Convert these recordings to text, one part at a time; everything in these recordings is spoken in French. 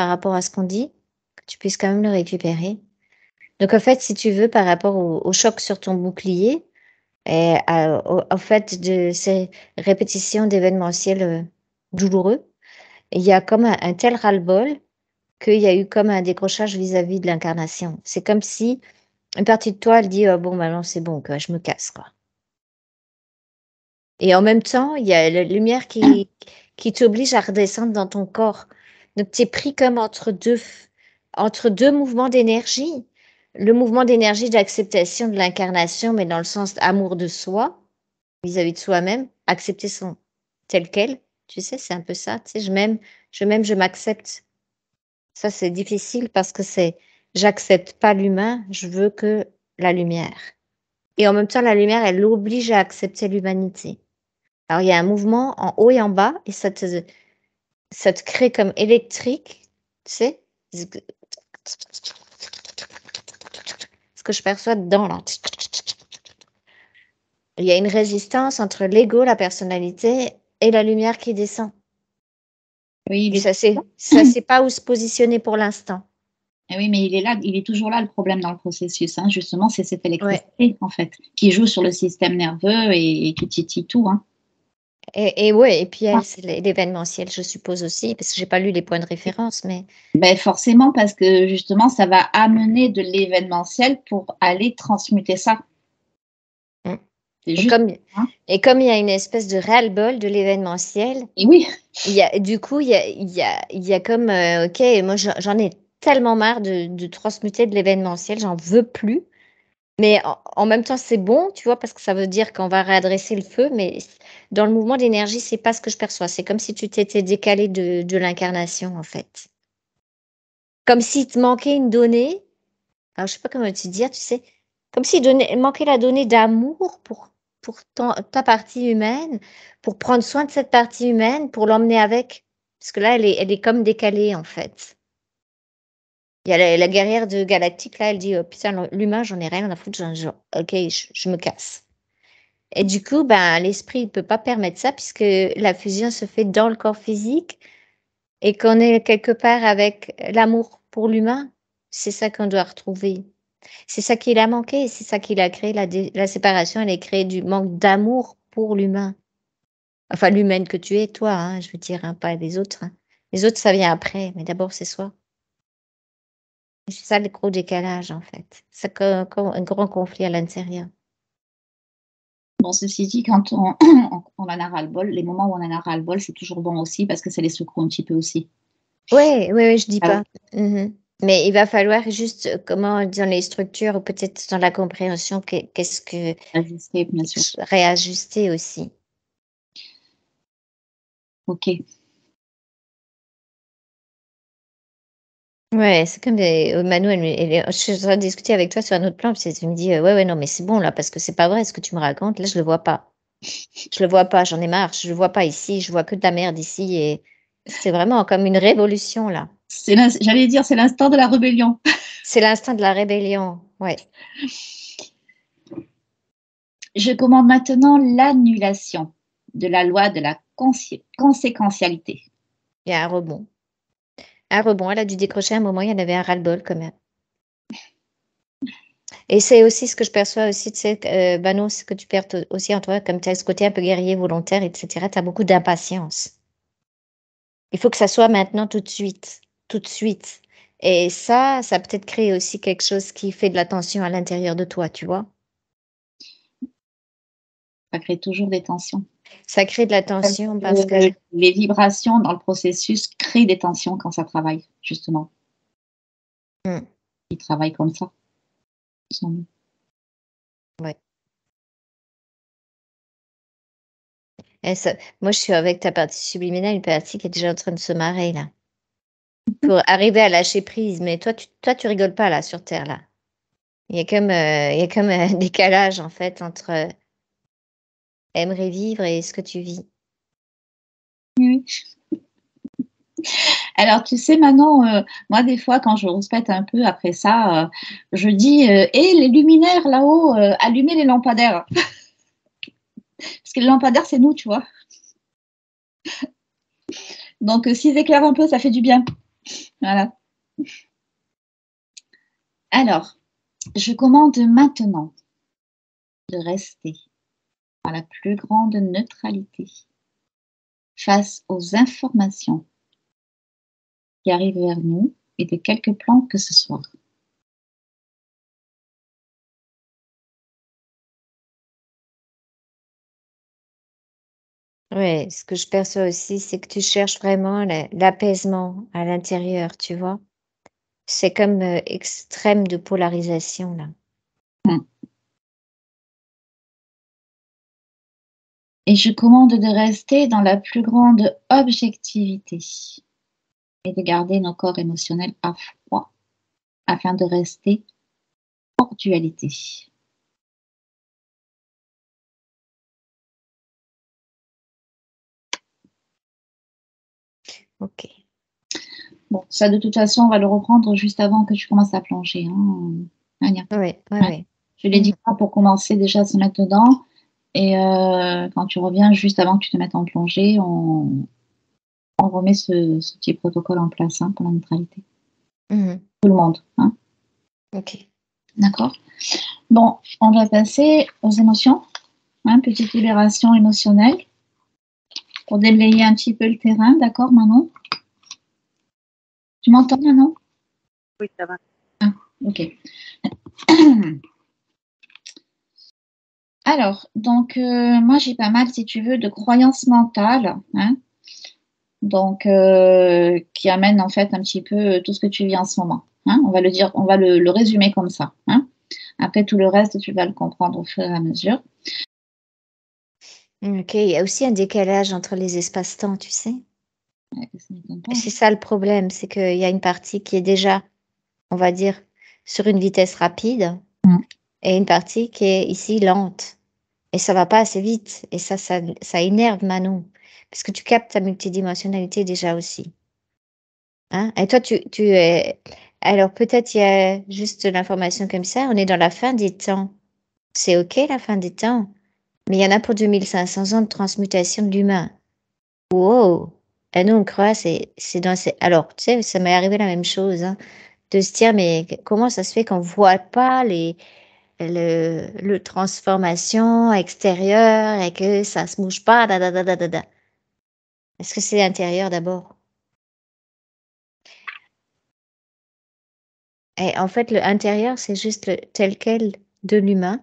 par rapport à ce qu'on dit, que tu puisses quand même le récupérer. Donc, en fait, si tu veux, par rapport au choc sur ton bouclier, et au fait de ces répétitions d'événementiels douloureux, il y a comme un tel ras-le-bol qu'il y a eu comme un décrochage vis-à-vis de l'incarnation. C'est comme si une partie de toi, elle dit, bon, maintenant c'est bon, quoi, je me casse, quoi. Et en même temps, il y a la lumière qui t'oblige à redescendre dans ton corps. Donc, tu es pris comme entre deux mouvements d'énergie. Le mouvement d'énergie d'acceptation de l'incarnation, mais dans le sens amour de soi, vis-à-vis de soi-même, accepter son tel quel. Tu sais, c'est un peu ça. Tu sais, je m'accepte. Ça, c'est difficile parce que j'accepte pas l'humain, je veux que la lumière. Et en même temps, la lumière, elle l'oblige à accepter l'humanité. Alors, il y a un mouvement en haut et en bas, et ça te crée comme électrique, tu sais, ce que je perçois dedans, là. Il y a une résistance entre l'ego, la personnalité, et la lumière qui descend. Oui, Et ça sait pas où se positionner pour l'instant. Oui, mais il est là, il est toujours là le problème dans le processus. Hein. Justement, c'est cette électricité, en fait, qui joue sur le système nerveux et qui titille tout. Hein. Et puis elle, c'est l'événementiel, je suppose aussi, parce que j'ai pas lu les points de référence, mais. Ben forcément, parce que justement, ça va amener de l'événementiel pour aller transmuter ça. Et comme il y a une espèce de ras-le-bol de l'événementiel, et oui. Du coup, il y a comme, ok, moi j'en ai tellement marre de transmuter de l'événementiel, j'en veux plus. Mais en même temps, c'est bon, tu vois, parce que ça veut dire qu'on va réadresser le feu, mais dans le mouvement d'énergie, c'est pas ce que je perçois. C'est comme si tu t'étais décalé de l'incarnation, en fait. Comme s'il te manquait une donnée. Alors, je sais pas comment te dire, tu sais, comme s'il manquait la donnée d'amour pour ta partie humaine, pour prendre soin de cette partie humaine, pour l'emmener avec. Parce que là, elle est comme décalée, en fait. Il y a la guerrière de Galactique, là, elle dit, oh, putain, l'humain, j'en ai rien à foutre, ok, je me casse. Et du coup, ben, l'esprit ne peut pas permettre ça puisque la fusion se fait dans le corps physique et qu'on est quelque part avec l'amour pour l'humain. C'est ça qu'on doit retrouver. C'est ça qu'il a manqué, c'est ça qu'il a créé. La séparation, elle est créée du manque d'amour pour l'humain. Enfin, l'humaine que tu es, toi, hein, je veux dire, hein, pas les autres. Hein. Les autres, ça vient après, mais d'abord, c'est soi. C'est ça le gros décalage, en fait. C'est un grand conflit à l'intérieur. Bon, ceci dit, quand on en a ras-le-bol, les moments où on en a ras-le-bol, c'est toujours bon aussi parce que ça les secoue un petit peu aussi. Oui, je dis pas. Mais il va falloir juste, comment dans les structures ou peut-être dans la compréhension, qu'est-ce que Ajuster, bien sûr. réajuster aussi. Ok. Ouais, c'est comme Manu, je suis en train de discuter avec toi sur un autre plan, puis tu me dis, ouais, non, mais c'est bon là, parce que c'est pas vrai ce que tu me racontes. Là, je le vois pas. Je le vois pas, j'en ai marre. Je le vois pas ici. Je vois que de la merde ici, et c'est vraiment comme une révolution là. J'allais dire, c'est l'instant de la rébellion. C'est l'instinct de la rébellion, ouais. Je commande maintenant l'annulation de la loi de la conséquentialité. Il y a un rebond. Un rebond, elle a dû décrocher un moment, il y en avait un ras-le-bol quand même. Et c'est aussi ce que je perçois aussi, tu sais, Manon, ce que tu perds aussi en toi, comme tu as ce côté un peu guerrier, volontaire, etc. Tu as beaucoup d'impatience. Il faut que ça soit maintenant, tout de suite. Tout de suite. Et ça peut-être créer aussi quelque chose qui fait de la tension à l'intérieur de toi, tu vois. Ça crée toujours des tensions. Ça crée de la tension parce que. Les vibrations dans le processus créent des tensions quand ça travaille, justement. Ils travaillent comme ça. Ouais. Moi, je suis avec ta partie subliminale, une partie qui est déjà en train de se marrer, là. Pour arriver à lâcher prise. Mais toi, tu rigoles pas, là, sur Terre, là. Il y a comme un décalage, en fait, entre aimerais vivre et ce que tu vis. Oui. Alors, tu sais, Manon, moi, des fois, quand je respecte un peu après ça, je dis, hé, les luminaires là-haut, allumez les lampadaires. Parce que les lampadaires, c'est nous, tu vois. Donc, s'ils éclairent un peu, ça fait du bien. Voilà. Alors, je commande maintenant de rester à la plus grande neutralité face aux informations qui arrivent vers nous et de quelque plan que ce soit. Ouais, ce que je perçois aussi, c'est que tu cherches vraiment l'apaisement à l'intérieur, tu vois. C'est comme extrême de polarisation là. Et je commande de rester dans la plus grande objectivité et de garder nos corps émotionnels à froid afin de rester hors dualité. Ok. Bon, ça de toute façon, on va le reprendre juste avant que tu commences à plonger. Ania. Ouais, ouais, Hein. ouais. Je l'ai dit pour commencer déjà à se mettre dedans. Et quand tu reviens, juste avant que tu te mettes en plongée, on remet ce petit protocole en place pour la neutralité. Mhm. Tout le monde. Ok. D'accord. Bon, on va passer aux émotions. Petite libération émotionnelle pour déblayer un petit peu le terrain. D'accord, Manon? Tu m'entends, Manon? Oui, ça va. Ok. Alors, donc, moi, j'ai pas mal, si tu veux, de croyances mentales, donc, qui amènent en fait un petit peu tout ce que tu vis en ce moment. On va le dire, on va le résumer comme ça. Après, tout le reste, tu vas le comprendre au fur et à mesure. Ok, il y a aussi un décalage entre les espaces-temps, tu sais. C'est ça le problème, c'est qu'il y a une partie qui est déjà, on va dire, sur une vitesse rapide et une partie qui est ici lente. Et ça va pas assez vite. Et ça énerve Manon. Parce que tu captes ta multidimensionnalité déjà aussi. Et toi, tu es... Alors peut-être il y a juste l'information comme ça. On est dans la fin des temps. C'est OK la fin des temps. Mais il y en a pour 2500 ans de transmutation de l'humain. Wow! Et nous, on croit, c'est dans ces... Alors, tu sais, ça m'est arrivé la même chose, de se dire, mais comment ça se fait qu'on voit pas le transformation extérieure et que ça se bouge pas, da. Est-ce que c'est l'intérieur d'abord? Et en fait, le intérieur, c'est juste tel quel de l'humain.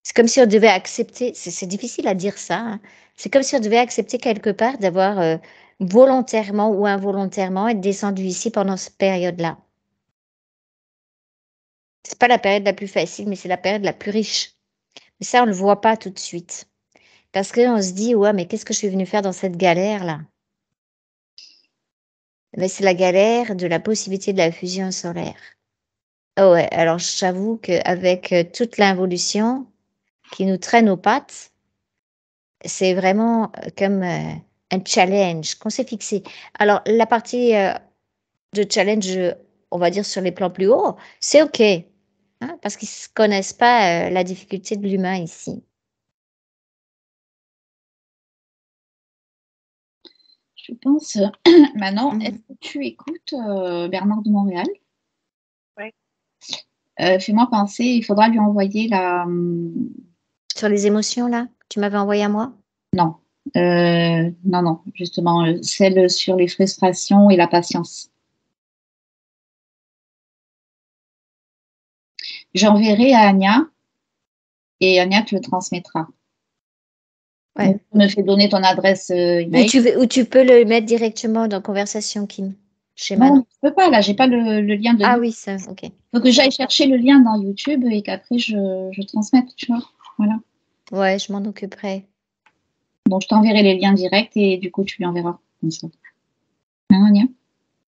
C'est comme si on devait accepter, c'est difficile à dire ça, c'est comme si on devait accepter quelque part d'avoir volontairement ou involontairement être descendu ici pendant cette période-là. C'est pas la période la plus facile, mais c'est la période la plus riche. Mais ça, on le voit pas tout de suite. Parce qu'on se dit, ouais, mais qu'est-ce que je suis venue faire dans cette galère-là? Mais c'est la galère de la possibilité de la fusion solaire. Oh ouais, alors j'avoue qu'avec toute l'involution qui nous traîne aux pattes, c'est vraiment comme un challenge qu'on s'est fixé. Alors, la partie de challenge, on va dire sur les plans plus hauts, c'est OK, parce qu'ils ne connaissent pas la difficulté de l'humain ici. Je pense, Manon, est-ce que tu écoutes Bernard de Montréal? Oui. Fais-moi penser, il faudra lui envoyer la... Sur les émotions, là, tu m'avais envoyé à moi? Non, non, justement, celle sur les frustrations et la patience. J'enverrai à Anya et Anya te le transmettra. Ouais. Donc, tu me fais donner ton adresse email. Ou tu peux le mettre directement dans Conversation, Kim, chez Manon. Non, je peux pas, là, j'ai pas le lien de... Ah oui, ça, OK. Il faut que j'aille chercher le lien dans YouTube et qu'après je transmette, tu vois. Voilà. Ouais, je m'en occuperai. Donc, je t'enverrai les liens directs et du coup, tu lui enverras. Comme ça. Anya?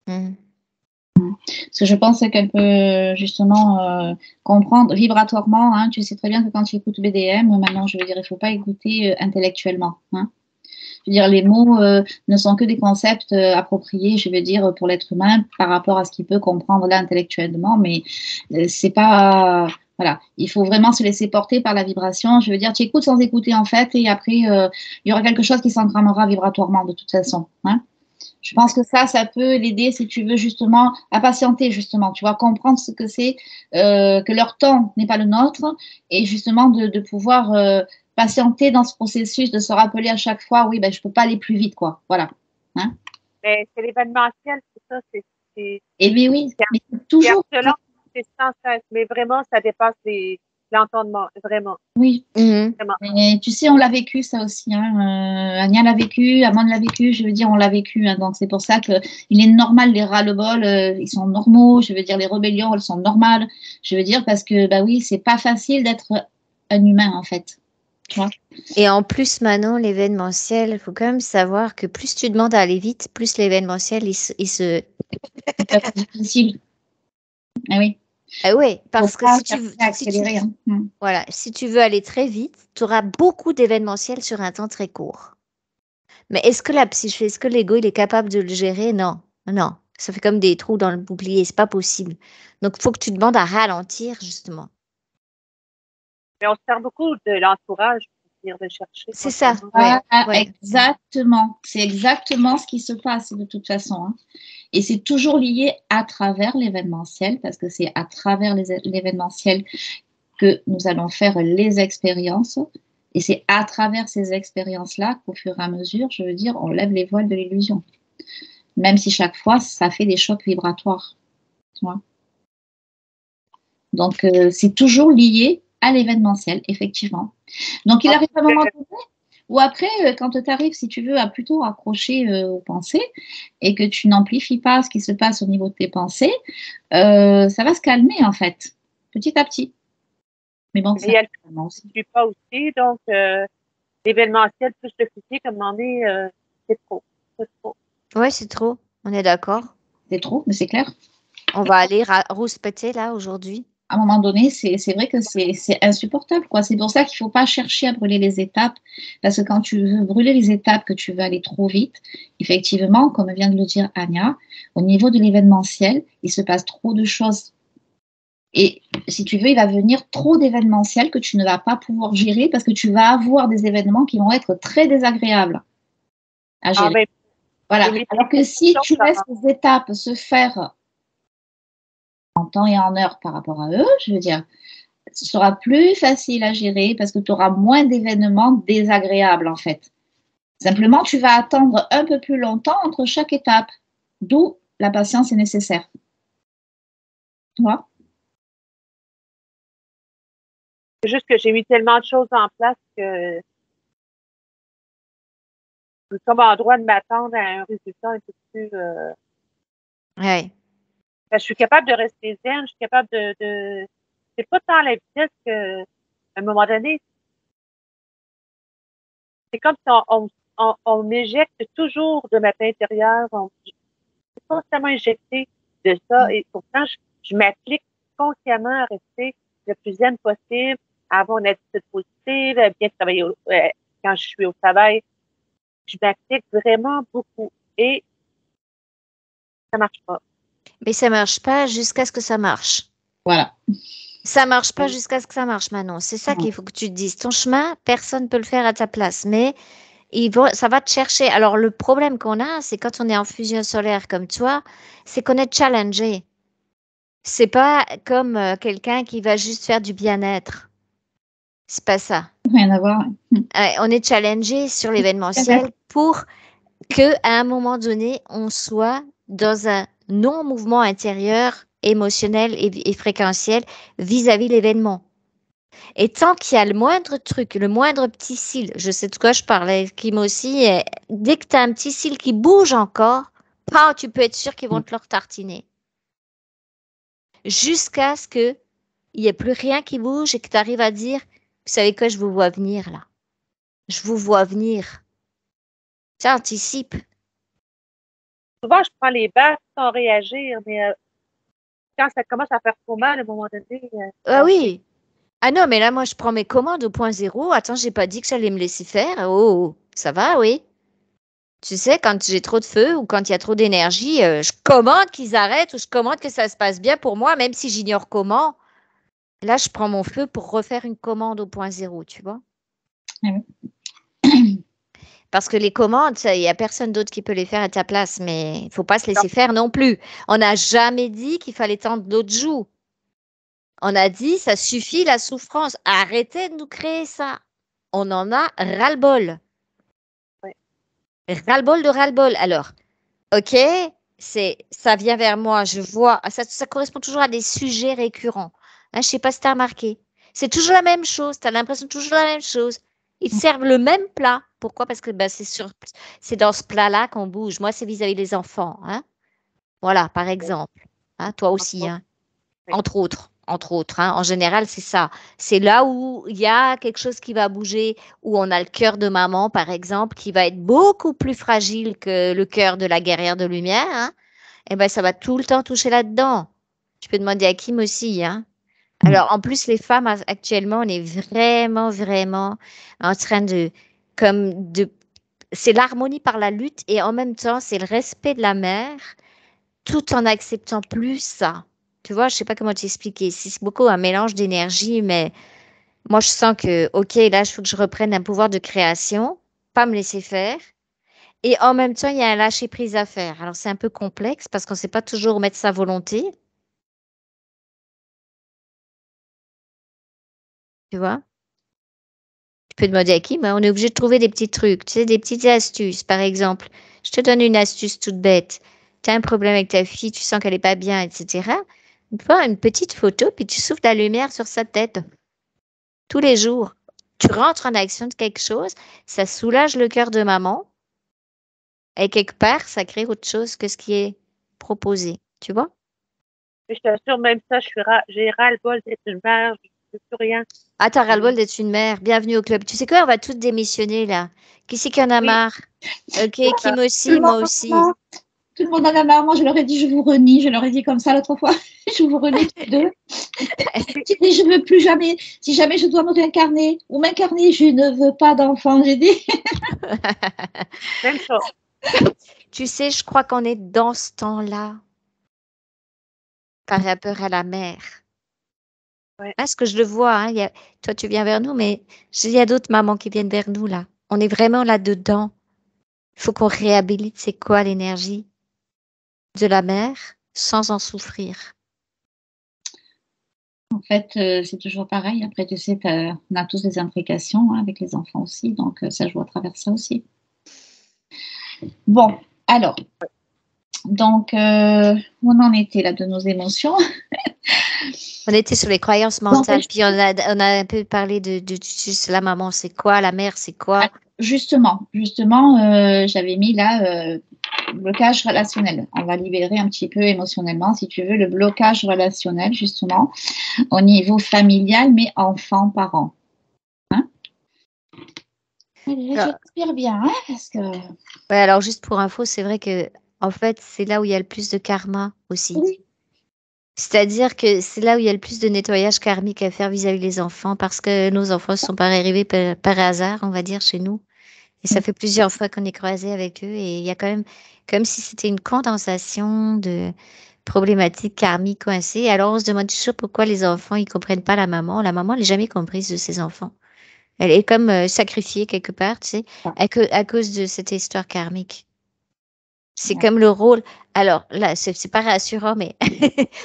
Parce que je pense qu'elle peut justement comprendre vibratoirement. Tu sais très bien que quand tu écoutes BDM, maintenant, je veux dire, il ne faut pas écouter intellectuellement. Je veux dire, les mots ne sont que des concepts appropriés, je veux dire, pour l'être humain par rapport à ce qu'il peut comprendre là intellectuellement, mais c'est pas Voilà, il faut vraiment se laisser porter par la vibration. Je veux dire, tu écoutes sans écouter en fait, et après, il y aura quelque chose qui s'engrammera vibratoirement de toute façon. Hein. Je pense que ça peut l'aider si tu veux justement à patienter, justement. Tu vas comprendre ce que c'est, que leur temps n'est pas le nôtre, et justement de pouvoir patienter dans ce processus, de se rappeler à chaque fois, oui, ben, je ne peux pas aller plus vite, quoi. Voilà. Hein. Mais c'est l'événementiel, c'est ça, Et bien oui, mais c'est c'est toujours. harcelant, c'est sans cesse, mais vraiment, ça dépasse l'entendement, vraiment, Oui. vraiment. Et tu sais, on l'a vécu ça aussi. Hein. Ania l'a vécu, Amande l'a vécu. Je veux dire, on l'a vécu. Hein. Donc c'est pour ça que il est normal les ras-le-bol, ils sont normaux. Je veux dire, les rébellions, elles sont normales. Je veux dire parce que bah oui, c'est pas facile d'être un humain en fait. Tu vois. Et en plus, maintenant, l'événementiel, il faut quand même savoir que plus tu demandes à aller vite, plus l'événementiel, il se... C'est difficile. Ah oui. Ah oui, parce Faut que pas si tu veux, chercher à accélérer. Hein. voilà, si tu veux aller très vite, tu auras beaucoup d'événementiels sur un temps très court. Mais est-ce que la psyché, est-ce que l'ego, il est capable de le gérer? Non, non. Ça fait comme des trous dans le bouclier, c'est pas possible. Donc, il faut que tu demandes à ralentir, justement. Mais on se sert beaucoup de l'entourage pour venir le chercher C'est ça, constamment. ouais, Ah, ouais. exactement. C'est exactement ce qui se passe de toute façon. Hein. Et c'est toujours lié à travers l'événementiel, parce que c'est à travers l'événementiel que nous allons faire les expériences. Et c'est à travers ces expériences-là qu'au fur et à mesure, je veux dire, on lève les voiles de l'illusion. Même si chaque fois, ça fait des chocs vibratoires. Tu vois. Donc, c'est toujours lié à l'événementiel, effectivement. Donc, il arrive un moment donné où après, quand tu arrives, si tu veux, à plutôt accrocher aux pensées et que tu n'amplifies pas ce qui se passe au niveau de tes pensées, ça va se calmer, en fait, petit à petit. Mais bon, Il y a le je suis pas aussi, donc l'événementiel plus le physique, à un moment donné, c'est trop. C'est trop. Ouais, c'est trop. On est d'accord. c'est trop, mais c'est clair. On va aller rouspéter là aujourd'hui. À un moment donné, c'est vrai que c'est insupportable, quoi. C'est pour ça qu'il ne faut pas chercher à brûler les étapes, parce que quand tu veux brûler les étapes, que tu veux aller trop vite, effectivement, comme vient de le dire Anya, au niveau de l'événementiel, il se passe trop de choses. Et si tu veux, il va venir trop d'événementiels que tu ne vas pas pouvoir gérer parce que tu vas avoir des événements qui vont être très désagréables à gérer. Ben, voilà. Alors que si tu laisses les étapes se faire en temps et en heure par rapport à eux, je veux dire, ce sera plus facile à gérer parce que tu auras moins d'événements désagréables en fait. Simplement, tu vas attendre un peu plus longtemps entre chaque étape, d'où la patience est nécessaire. Tu vois? C'est juste que j'ai mis tellement de choses en place que je suis comme en droit de m'attendre à un résultat un peu plus. Ouais. Je suis capable de rester zen, je suis capable c'est pas tant la vitesse que, à un moment donné, c'est comme si on m'éjecte toujours de ma paix intérieure, on est constamment injecté de ça, et pourtant, je m'applique consciemment à rester le plus zen possible, à avoir une attitude positive, à bien travailler quand je suis au travail. Je m'applique vraiment beaucoup et ça marche pas. Mais ça marche pas jusqu'à ce que ça marche. Voilà. Ça marche pas jusqu'à ce que ça marche, Manon. C'est ça qu'il faut que tu te dises. Ton chemin, personne ne peut le faire à ta place, mais ça va te chercher. Alors, le problème qu'on a, c'est quand on est en fusion solaire comme toi, c'est qu'on est challengé. C'est pas comme quelqu'un qui va juste faire du bien-être. C'est pas ça. Rien à voir. On est challengé sur l'événementiel pour que, à un moment donné, on soit dans un non-mouvement intérieur, émotionnel et fréquentiel vis-à-vis de l'événement. Et tant qu'il y a le moindre truc, le moindre petit cil, je sais de quoi je parlais, Kim aussi, dès que tu as un petit cil qui bouge encore, tu peux être sûr qu'ils vont te le tartiner. Jusqu'à ce qu'il n'y ait plus rien qui bouge et que tu arrives à dire, vous savez quoi, je vous vois venir là. Je vous vois venir. Tu anticipes. Souvent, je prends les baffes sans réagir, mais quand ça commence à faire trop mal, à un moment donné. Ah oui. Ah non, mais là, moi, je prends mes commandes au point zéro. Attends, j'ai pas dit que j'allais me laisser faire. Oh, ça va, oui. Tu sais, quand j'ai trop de feu ou quand il y a trop d'énergie, je commande qu'ils arrêtent ou je commande que ça se passe bien pour moi, même si j'ignore comment. Là, je prends mon feu pour refaire une commande au point zéro, tu vois. Ah oui. Parce que les commandes, il n'y a personne d'autre qui peut les faire à ta place, mais il ne faut pas se Non, laisser faire non plus. On n'a jamais dit qu'il fallait tendre l'autre joue. On a dit, ça suffit la souffrance. Arrêtez de nous créer ça. On en a ras-le-bol. ouais. Ras-le-bol de ras-le-bol. Alors, OK, ça vient vers moi, je vois, ça correspond toujours à des sujets récurrents. Hein, je ne sais pas si tu as remarqué. C'est toujours la même chose, tu as l'impression de toujours la même chose. Ils te servent le même plat. Pourquoi? Parce que ben, c'est dans ce plat-là qu'on bouge. Moi, c'est vis-à-vis des enfants. Hein. Voilà, par exemple. Hein, toi aussi, Entre hein. oui. Entre autres, hein. En général, c'est ça. C'est là où il y a quelque chose qui va bouger, où on a le cœur de maman, par exemple, qui va être beaucoup plus fragile que le cœur de la guerrière de lumière, hein. Et ben, ça va tout le temps toucher là-dedans. Tu peux demander à Kim aussi, hein. Alors, en plus, les femmes, actuellement, on est vraiment, vraiment en train c'est l'harmonie par la lutte et en même temps, c'est le respect de la mère tout en acceptant plus ça. Tu vois, je sais pas comment t'expliquer. C'est beaucoup un mélange d'énergie, mais moi, je sens que, OK, là, il faut que je reprenne un pouvoir de création, pas me laisser faire. Et en même temps, il y a un lâcher-prise à faire. Alors, c'est un peu complexe parce qu'on ne sait pas toujours mettre sa volonté, tu vois. Tu peux demander à qui, mais on est obligé de trouver des petits trucs, tu sais, des petites astuces. Par exemple, je te donne une astuce toute bête. Tu as un problème avec ta fille, tu sens qu'elle n'est pas bien, etc. Prends une petite photo, puis tu souffles la lumière sur sa tête. Tous les jours. Tu rentres en action de quelque chose, ça soulage le cœur de maman et quelque part, ça crée autre chose que ce qui est proposé. Tu vois? Mais je t'assure, même ça, j'ai ras-le-bol d'être une mère, je ne veux plus rien. Ah, t'as ras-le-bol d'être une mère. Bienvenue au club. Tu sais quoi? On va toutes démissionner là. Qui c'est qui en a Oui, marre? Ok, c'est ça. Kim Tout le aussi, monde moi en a aussi. marre. Tout le monde en a marre. Moi, je leur ai dit, je vous renie. Je leur ai dit comme ça l'autre fois. Je vous renie tous deux. Oui, J'ai dit, je ne veux plus jamais. Si jamais je dois me réincarner ou m'incarner, je ne veux pas d'enfant. J'ai dit. même chose. Tu sais, je crois qu'on est dans ce temps-là par rapport à la mère. Ouais. Parce que je le vois, hein, toi tu viens vers nous, mais il y a d'autres mamans qui viennent vers nous là. On est vraiment là-dedans. Il faut qu'on réhabilite c'est quoi l'énergie de la mère sans en souffrir. En fait, c'est toujours pareil. Après, tu sais, on a tous des implications hein, avec les enfants aussi. Donc, ça joue à travers ça aussi. Bon, alors. Donc, où on en était là de nos émotions. On était sur les croyances Donc, mentales, puis on a un peu parlé de juste la maman, c'est quoi, la mère, c'est quoi. justement, j'avais mis là blocage relationnel. On va libérer un petit peu émotionnellement, si tu veux, le blocage relationnel, justement, au niveau familial, mais enfant-parent. Hein. Je Alors, respire bien, hein, parce que. ouais, alors juste pour info, c'est vrai que en fait, c'est là où il y a le plus de karma aussi. Oui. C'est-à-dire que c'est là où il y a le plus de nettoyage karmique à faire vis-à-vis des enfants, parce que nos enfants ne sont pas arrivés par hasard, on va dire, chez nous. Et ça fait plusieurs fois qu'on est croisés avec eux, et il y a quand même comme si c'était une condensation de problématiques karmiques coincées. Alors on se demande toujours pourquoi les enfants ils comprennent pas la maman. La maman, elle n'est jamais comprise de ses enfants. Elle est comme sacrifiée quelque part, tu sais, à cause de cette histoire karmique. C'est comme le rôle. Alors là, c'est pas rassurant, mais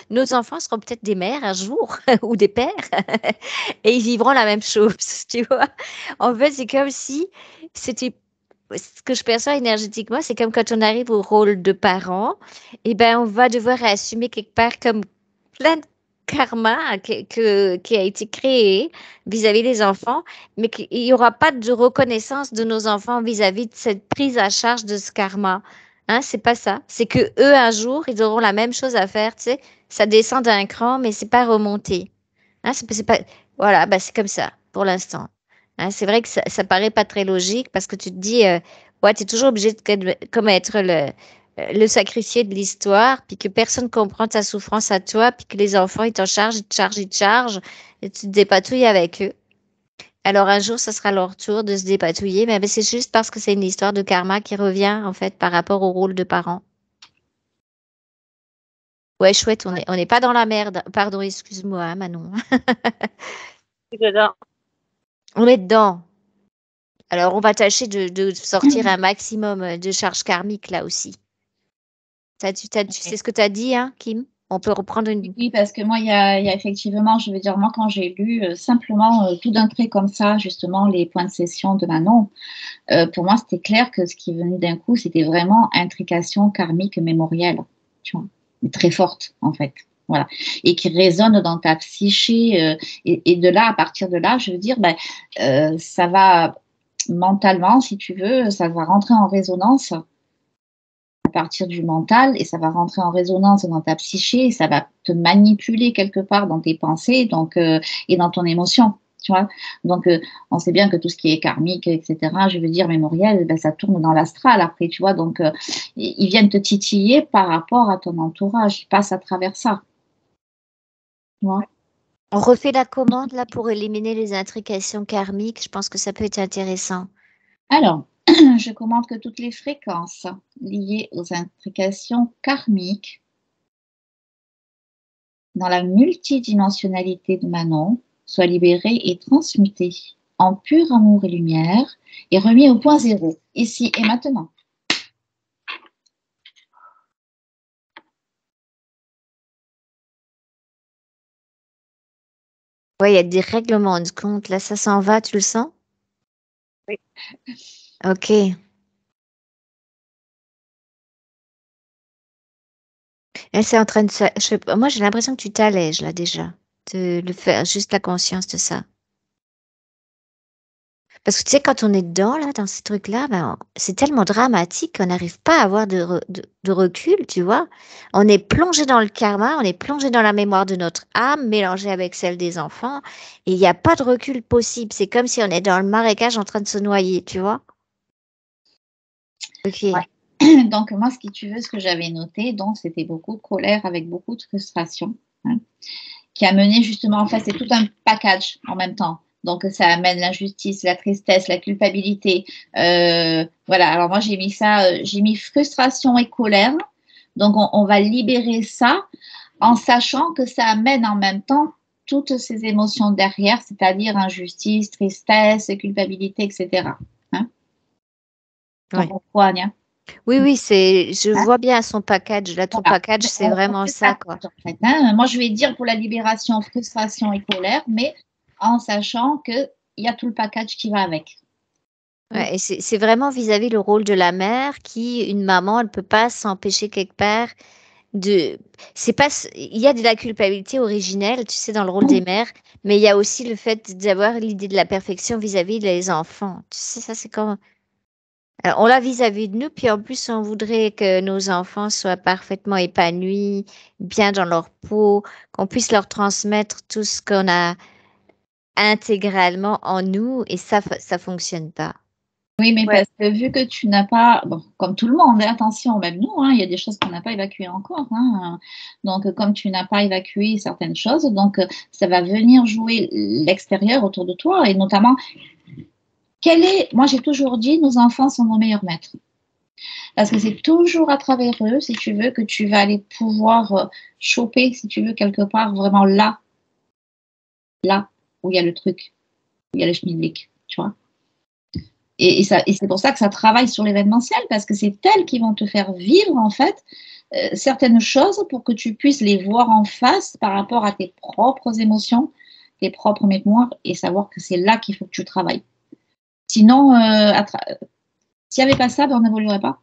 nos enfants seront peut-être des mères un jour ou des pères et ils vivront la même chose, tu vois. En fait, c'est comme si c'était ce que je perçois énergétiquement, c'est comme quand on arrive au rôle de parent, et ben on va devoir assumer quelque part comme plein de karma qui a été créé vis-à-vis des enfants, mais qu'il n'y aura pas de reconnaissance de nos enfants vis-à-vis de cette prise à charge de ce karma. Hein, c'est pas ça. C'est que eux, un jour, ils auront la même chose à faire, tu sais. Ça descend d'un cran, mais c'est pas remonté. Hein, c'est pas, voilà, bah, c'est comme ça, pour l'instant. Hein, c'est vrai que ça paraît pas très logique parce que tu te dis, ouais, tu es toujours obligé comme être le sacrifié de l'histoire, puis que personne comprend ta souffrance à toi, puis que les enfants, ils t'en chargent, ils te chargent, ils te chargent, et tu te dépatouilles avec eux. Alors un jour, ce sera leur tour de se dépatouiller, mais c'est juste parce que c'est une histoire de karma qui revient, en fait, par rapport au rôle de parent. Ouais, chouette, on n'est pas dans la merde. Pardon, excuse-moi, hein, Manon. C'est dedans. On est dedans. Alors, on va tâcher de sortir un maximum de charges karmiques là aussi. Tu sais ce que tu as dit, hein, Kim? On peut reprendre une. Oui, parce que moi, il y a effectivement, je veux dire, moi, quand j'ai lu simplement tout d'un trait comme ça, justement, les points de session de Manon, pour moi, c'était clair que ce qui est venu d'un coup, c'était vraiment intrication karmique mémorielle, tu vois, mais très forte, en fait. Voilà. Et qui résonne dans ta psyché. Et de là, à partir de là, je veux dire, ben, ça va mentalement, si tu veux, ça va rentrer en résonance à partir du mental et ça va rentrer en résonance dans ta psyché et ça va te manipuler quelque part dans tes pensées donc, et dans ton émotion. Tu vois, donc, on sait bien que tout ce qui est karmique, etc., je veux dire mémoriel, ben, ça tourne dans l'astral après, tu vois. Donc, ils viennent te titiller par rapport à ton entourage. Ils passent à travers ça. Tu vois. On refait la commande là pour éliminer les intrications karmiques. Je pense que ça peut être intéressant. Alors, je commande que toutes les fréquences liées aux intrications karmiques dans la multidimensionnalité de Manon soient libérées et transmutées en pur amour et lumière et remis au point zéro, ici et maintenant. Ouais, il y a des règlements de compte. Là, ça s'en va, tu le sens? Oui. Ok. Elle c'est en train de moi, j'ai l'impression que tu t'allèges là déjà. De le faire, juste la conscience de ça. Parce que tu sais, quand on est dedans, là, dans ces trucs-là, ben, c'est tellement dramatique qu'on n'arrive pas à avoir de recul, tu vois. On est plongé dans le karma, on est plongé dans la mémoire de notre âme, mélangée avec celle des enfants, et il n'y a pas de recul possible. C'est comme si on est dans le marécage en train de se noyer, tu vois. Ok. Ouais. Donc, moi, ce que j'avais noté, donc, c'était beaucoup de colère avec beaucoup de frustration, hein, qui a mené justement, en fait, c'est tout un package en même temps. Donc, ça amène l'injustice, la tristesse, la culpabilité. Voilà, alors moi, j'ai mis ça, j'ai mis frustration et colère. Donc, on va libérer ça en sachant que ça amène en même temps toutes ces émotions derrière, c'est-à-dire injustice, tristesse, culpabilité, etc. Hein. Ouais. Pourquoi, Ania? Oui, oui, je Hein. vois bien son package. Là, ton Voilà. package, c'est vraiment ça, quoi. En fait, hein. Moi, je vais dire pour la libération, frustration et colère, mais en sachant qu'il y a tout le package qui va avec. Ouais, et c'est vraiment vis-à-vis le rôle de la mère une maman, elle peut pas s'empêcher quelque part de. C'est pas. Il y a de la culpabilité originelle, tu sais, dans le rôle des mères, mais il y a aussi le fait d'avoir l'idée de la perfection vis-à-vis des enfants. Tu sais, ça, c'est comme. Alors, on l'a vis-à-vis de nous, puis en plus, on voudrait que nos enfants soient parfaitement épanouis, bien dans leur peau, qu'on puisse leur transmettre tout ce qu'on a intégralement en nous, et ça fonctionne pas. Oui, mais Ouais. parce que vu que tu n'as pas, bon, comme tout le monde, hein, attention, même nous, hein, il y a des choses qu'on n'a pas évacuées encore. Hein. Donc, comme tu n'as pas évacué certaines choses, donc ça va venir jouer l'extérieur autour de toi et notamment, moi j'ai toujours dit, nos enfants sont nos meilleurs maîtres. Parce que c'est toujours à travers eux, si tu veux, que tu vas aller pouvoir choper, si tu veux, quelque part, vraiment là où il y a le truc, où il y a le schmilblick, tu vois. Et c'est pour ça que ça travaille sur l'événementiel, parce que c'est elles qui vont te faire vivre, en fait, certaines choses pour que tu puisses les voir en face par rapport à tes propres émotions, tes propres mémoires, et savoir que c'est là qu'il faut que tu travailles. Sinon, s'il n'y avait pas ça, ben, on n'évoluerait pas.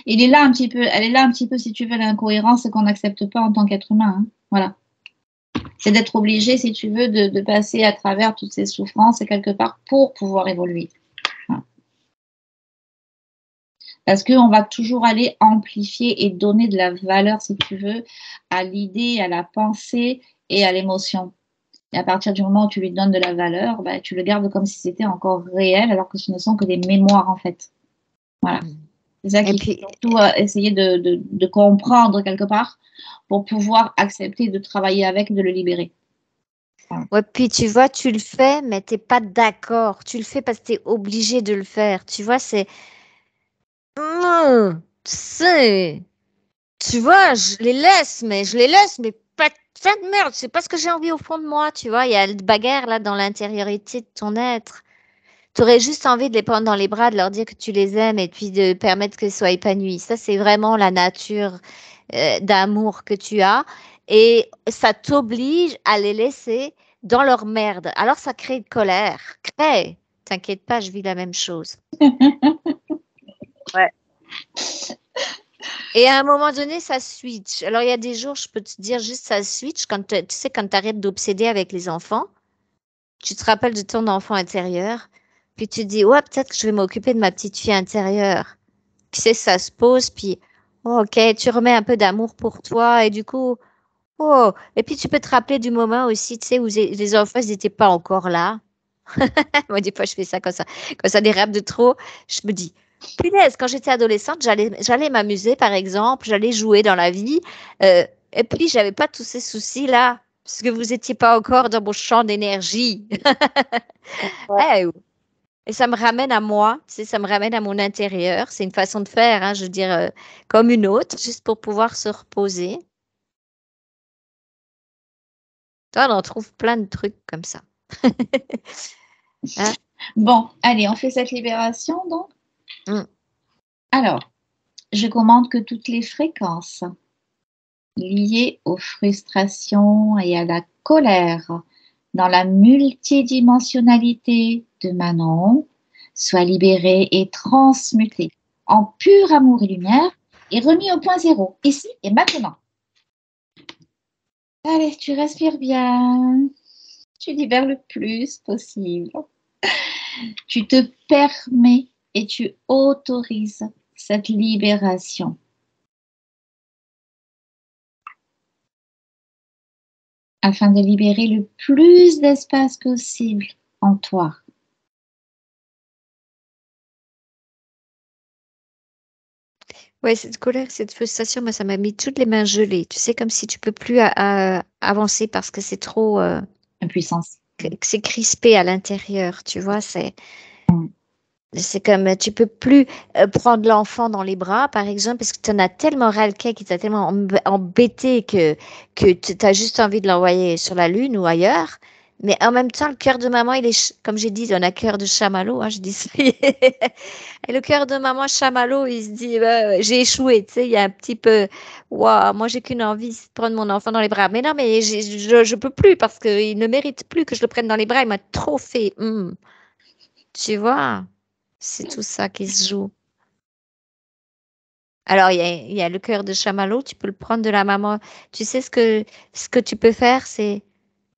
Elle est là un petit peu, si tu veux, l'incohérence qu'on n'accepte pas en tant qu'être humain. Hein. Voilà. C'est d'être obligé, si tu veux, de passer à travers toutes ces souffrances et quelque part pour pouvoir évoluer. Voilà. Parce qu'on va toujours aller amplifier et donner de la valeur, si tu veux, à l'idée, à la pensée et à l'émotion. Et à partir du moment où tu lui donnes de la valeur, bah, tu le gardes comme si c'était encore réel, alors que ce ne sont que des mémoires, en fait. Voilà. C'est ça Et qu'il faut puis, surtout essayer de comprendre quelque part pour pouvoir accepter de travailler avec, de le libérer. Voilà. ouais, puis tu vois, tu le fais, mais t'es pas d'accord. Tu le fais parce que t'es obligé de le faire. Tu vois, c'est. Tu sais. Tu vois, je les laisse, mais pas de merde. C'est pas ce que j'ai envie au fond de moi, tu vois. Il y a une bagarre là dans l'intériorité de ton être. Tu aurais juste envie de les prendre dans les bras, de leur dire que tu les aimes et puis de permettre qu'ils soient épanouis. Ça, c'est vraiment la nature d'amour que tu as. Et ça t'oblige à les laisser dans leur merde. Alors, ça crée de colère. Crée. T'inquiète pas, je vis la même chose. Ouais. Et à un moment donné, ça switch. Alors, il y a des jours, je peux te dire juste ça switch quand tu sais, quand tu arrêtes d'obséder avec les enfants, tu te rappelles de ton enfant intérieur, puis tu te dis, ouais, peut-être que je vais m'occuper de ma petite fille intérieure. Tu sais, ça se pose, puis, oh, ok, tu remets un peu d'amour pour toi, et du coup, oh, et puis tu peux te rappeler du moment aussi, tu sais, où les enfants, ils n'étaient pas encore là. Moi, des fois, je fais ça quand ça dérape de trop, je me dis, punaise, quand j'étais adolescente, j'allais m'amuser, par exemple, j'allais jouer dans la vie, euh, et puis j'avais pas tous ces soucis-là, parce que vous étiez pas encore dans mon champ d'énergie. Ouais. Eh, et ça me ramène à moi, tu sais, ça me ramène à mon intérieur. C'est une façon de faire, hein, je veux dire, comme une autre, juste pour pouvoir se reposer. Toi, on en trouve plein de trucs comme ça. Hein? Bon, allez, on fait cette libération donc. Mm. Alors, je commande que toutes les fréquences liées aux frustrations et à la colère dans la multidimensionnalité de Manon soient libérées et transmutées en pur amour et lumière et remis au point zéro, ici et maintenant. Allez, tu respires bien, tu libères le plus possible. Tu te permets et tu autorises cette libération. Afin de libérer le plus d'espace possible en toi. Ouais, cette colère, cette frustration, moi, ça m'a mis toutes les mains gelées. Tu sais, comme si tu peux plus avancer parce que c'est trop, Impuissance. que c'est crispé à l'intérieur. Tu vois, c'est comme tu peux plus prendre l'enfant dans les bras, par exemple, parce que tu en as tellement ras le cake, qui t'a tellement embêté que tu as juste envie de l'envoyer sur la lune ou ailleurs. Mais en même temps, le cœur de maman, il est, comme j'ai dit, on a cœur de chamallow, hein, je dis ça. Et le cœur de maman chamallow, il se dit, bah, j'ai échoué, tu sais, il y a un petit peu, waouh, moi j'ai qu'une envie, c'est de prendre mon enfant dans les bras. Mais non, mais je peux plus parce qu'il ne mérite plus que je le prenne dans les bras, il m'a trop fait. Tu vois? C'est tout ça qui se joue. Alors, il y a le cœur de chamallow, tu peux le prendre de la maman. Tu sais ce que tu peux faire, c'est...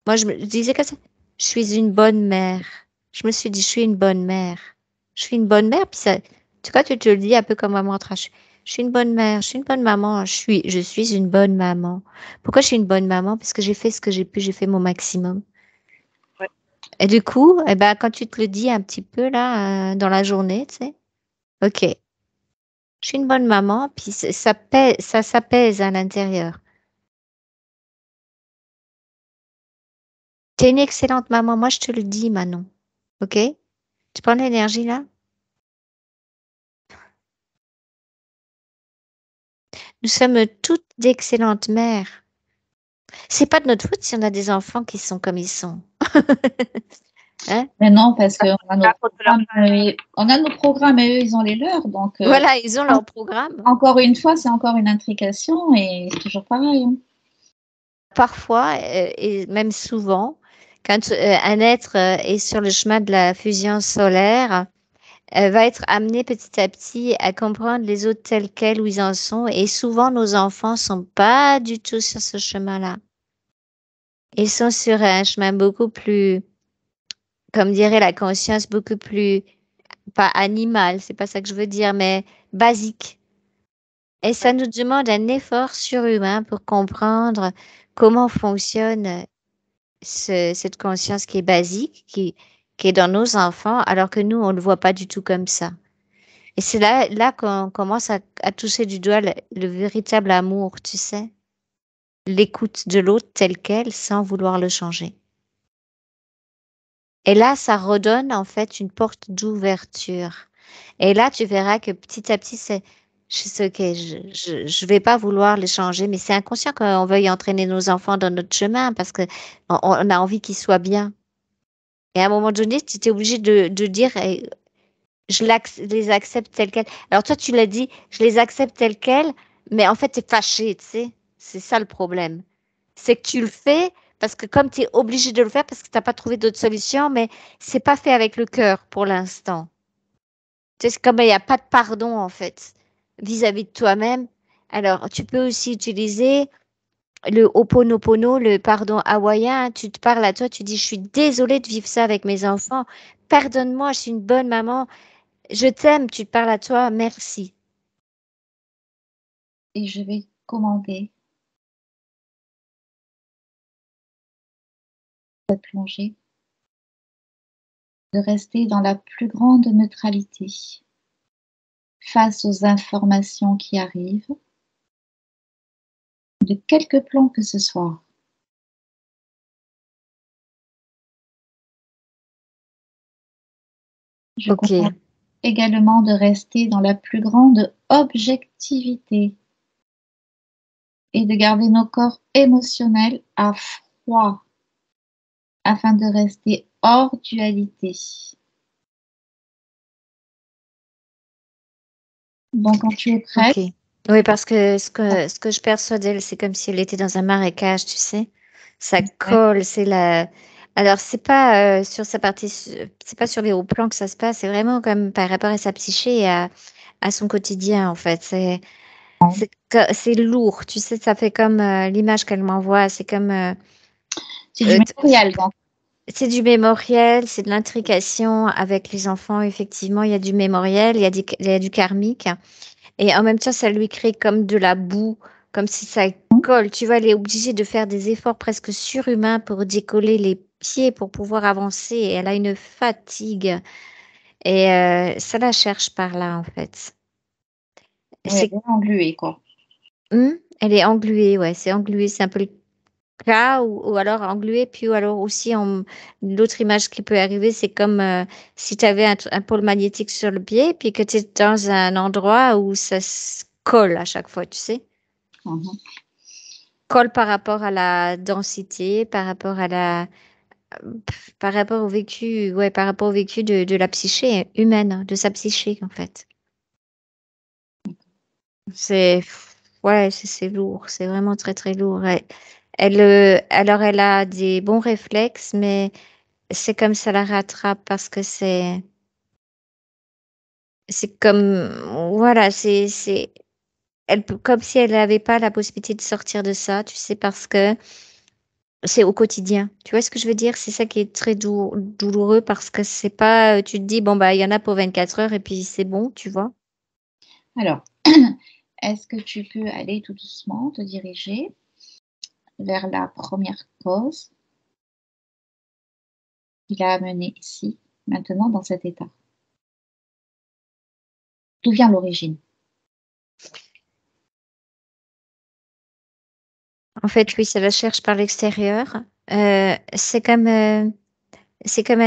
Moi, je disais que ça, je suis une bonne mère. Je me suis dit, je suis une bonne mère. Je suis une bonne mère, puis ça... Tu vois, tu te le dis un peu comme un mantra. Je suis une bonne mère, je suis une bonne maman, je suis une bonne maman. Pourquoi je suis une bonne maman? Parce que j'ai fait ce que j'ai pu, j'ai fait mon maximum. Ouais. Et du coup, eh ben, quand tu te le dis un petit peu là, dans la journée, tu sais, OK. Je suis une bonne maman, puis ça s'apaise à l'intérieur. Tu es une excellente maman, moi je te le dis, Manon. OK? Tu prends l'énergie là? Nous sommes toutes d'excellentes mères. C'est pas de notre faute si on a des enfants qui sont comme ils sont. Hein? Mais non, parce qu'on a nos La faute de leur programmes, on a nos programmes et eux, ils ont les leurs. Donc, Voilà, ils ont leur programme. encore une fois, c'est encore une intrication et c'est toujours pareil. Hein. Parfois, et même souvent, quand un être est sur le chemin de la fusion solaire, va être amené petit à petit à comprendre les autres tels quels où ils en sont. Et souvent, nos enfants sont pas du tout sur ce chemin-là. Ils sont sur un chemin beaucoup plus, comme dirait la conscience, beaucoup plus, pas animal, c'est pas ça que je veux dire, mais basique. Et ça nous demande un effort surhumain pour comprendre comment fonctionne cette conscience qui est basique, qui est dans nos enfants, alors que nous, on ne le voit pas du tout comme ça. Et c'est là qu'on commence à toucher du doigt le véritable amour, tu sais, l'écoute de l'autre tel quel sans vouloir le changer. Et là, ça redonne en fait une porte d'ouverture. Et là, tu verras que petit à petit, Je sais, ok, je vais pas vouloir les changer, mais c'est inconscient qu'on veuille entraîner nos enfants dans notre chemin parce que on a envie qu'ils soient bien. Et à un moment donné, tu étais obligé de dire, eh, les accepte tels quels. Alors toi, tu l'as dit, je les accepte tels quels, mais en fait, tu es fâché, tu sais. C'est ça le problème. C'est que tu le fais parce que comme tu es obligé de le faire parce que tu n'as pas trouvé d'autre solution, mais c'est pas fait avec le cœur pour l'instant. Tu sais, c'est comme il n'y a pas de pardon en fait vis-à-vis de toi-même. Alors, tu peux aussi utiliser le Ho'oponopono, le pardon hawaïen. Tu te parles à toi, tu dis, je suis désolée de vivre ça avec mes enfants. Pardonne-moi, je suis une bonne maman. Je t'aime, tu te parles à toi, merci. Et je vais commander cette plongée de rester dans la plus grande neutralité face aux informations qui arrivent, de quelque plan que ce soit. Je Ok, commande également de rester dans la plus grande objectivité et de garder nos corps émotionnels à froid afin de rester hors dualité. Donc, quand tu es prête, ok. Oui, parce que ce que je perçois d'elle, c'est comme si elle était dans un marécage, tu sais. Ça colle, c'est la. Alors, c'est pas sur sa partie, c'est pas sur les hauts plans que ça se passe, c'est vraiment comme par rapport à sa psyché et à son quotidien, en fait. C'est lourd, tu sais, ça fait comme l'image qu'elle m'envoie, c'est comme. c'est du Euh, mémorial. Donc, C'est du mémoriel, c'est de l'intrication avec les enfants. Effectivement, il y a du mémoriel, il y a du karmique. Et en même temps, ça lui crée comme de la boue, comme si ça colle. Tu vois, elle est obligée de faire des efforts presque surhumains pour décoller les pieds pour pouvoir avancer. Et elle a une fatigue. Et ça la cherche par là, en fait. oui, C'est, elle est engluée, quoi. Elle est engluée, ouais, c'est englué. C'est un peu le cas, ou alors englué, puis ou alors aussi l'autre image qui peut arriver, c'est comme si tu avais un pôle magnétique sur le pied, puis que tu es dans un endroit où ça se colle à chaque fois, tu sais. Mhm. Colle par rapport à la densité, par rapport au vécu, ouais, par rapport au vécu de la psyché humaine, de sa psyché, en fait. C'est, ouais, c'est lourd, c'est vraiment très, très lourd. Alors, elle a des bons réflexes, mais c'est comme ça la rattrape parce que c'est comme, voilà, comme si elle n'avait pas la possibilité de sortir de ça, tu sais, parce que c'est au quotidien. Tu vois ce que je veux dire? C'est ça qui est très douloureux parce que c'est pas, tu te dis, bon, bah, il y en a pour 24 heures et puis c'est bon, tu vois. Alors, est-ce que tu peux aller tout doucement te diriger vers la première cause qui l'a amené ici, maintenant dans cet état? D'où vient l'origine? En fait, oui, ça la cherche par l'extérieur. C'est comme un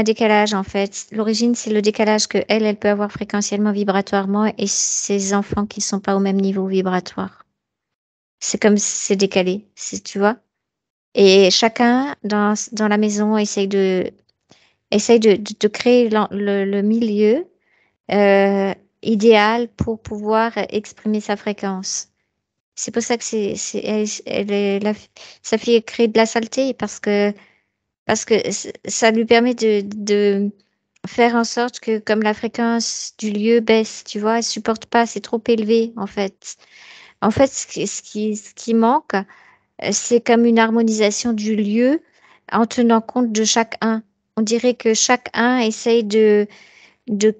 décalage, en fait. L'origine, c'est le décalage que elle peut avoir fréquentiellement vibratoirement et ses enfants qui sont pas au même niveau vibratoire. C'est comme si c'est décalé, tu vois. Et chacun dans la maison essaye de créer le milieu euh, idéal pour pouvoir exprimer sa fréquence. C'est pour ça que elle est sa fille crée de la saleté parce que ça lui permet de faire en sorte que comme la fréquence du lieu baisse, tu vois, elle supporte pas, c'est trop élevé en fait. En fait, ce qui manque, c'est comme une harmonisation du lieu en tenant compte de chacun. On dirait que chacun essaye de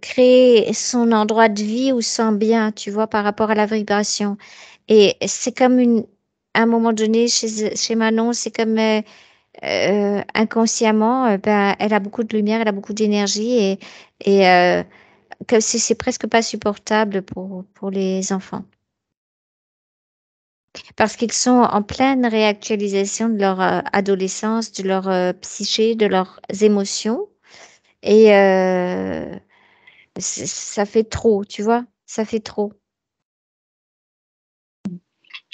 créer son endroit de vie où se sent bien, tu vois, par rapport à la vibration. Et c'est comme à un moment donné, chez Manon, c'est comme inconsciemment, ben, elle a beaucoup de lumière, elle a beaucoup d'énergie et que c'est presque pas supportable pour les enfants. Parce qu'ils sont en pleine réactualisation de leur adolescence, de leur psyché, de leurs émotions. Et ça fait trop, tu vois, ça fait trop.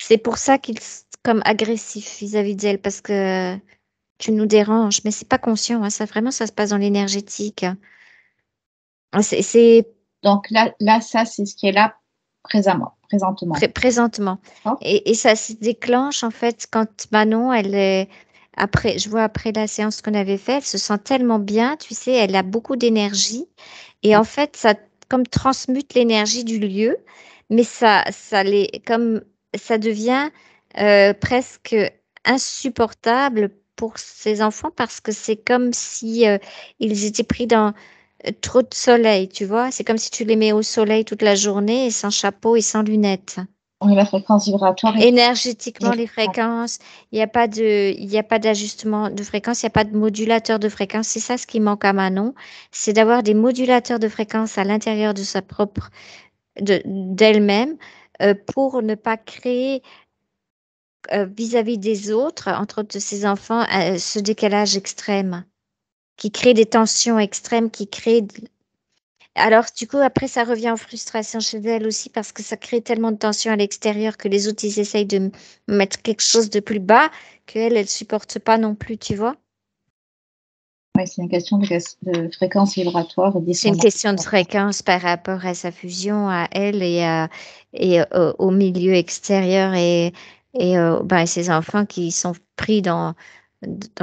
C'est pour ça qu'il est comme agressif vis-à-vis d'elle, parce que tu nous déranges, mais c'est pas conscient, hein, ça vraiment, ça se passe dans l'énergétique. C'est Donc là, ça, c'est ce qui est là présentement. présentement. D'accord. Et ça se déclenche, en fait, quand Manon, elle est, après, je vois après la séance qu'on avait faite, elle se sent tellement bien, tu sais, elle a beaucoup d'énergie. Et en fait, ça comme transmute l'énergie du lieu, mais comme ça devient presque insupportable pour ces enfants parce que c'est comme si ils étaient pris dans trop de soleil, tu vois. C'est comme si tu les mets au soleil toute la journée et sans chapeau et sans lunettes. Oui, la fréquence vibratoire est Énergétiquement, les fréquences, il y a pas d'ajustement de fréquence, il n'y a pas de modulateur de fréquence. C'est ça ce qui manque à Manon, c'est d'avoir des modulateurs de fréquence à l'intérieur de sa propre, d'elle-même, pour ne pas créer vis-à-vis des autres, entre autres de ses enfants, ce décalage extrême, qui crée des tensions extrêmes, alors, du coup, après, ça revient en frustration chez elle aussi parce que ça crée tellement de tension à l'extérieur que les autres, ils essayent de mettre quelque chose de plus bas qu'elle, elle supporte pas non plus, tu vois. Oui, c'est une question de fréquence vibratoire C'est une descendante. question de fréquence par rapport à sa fusion, à elle et au milieu extérieur et ses enfants qui sont pris dans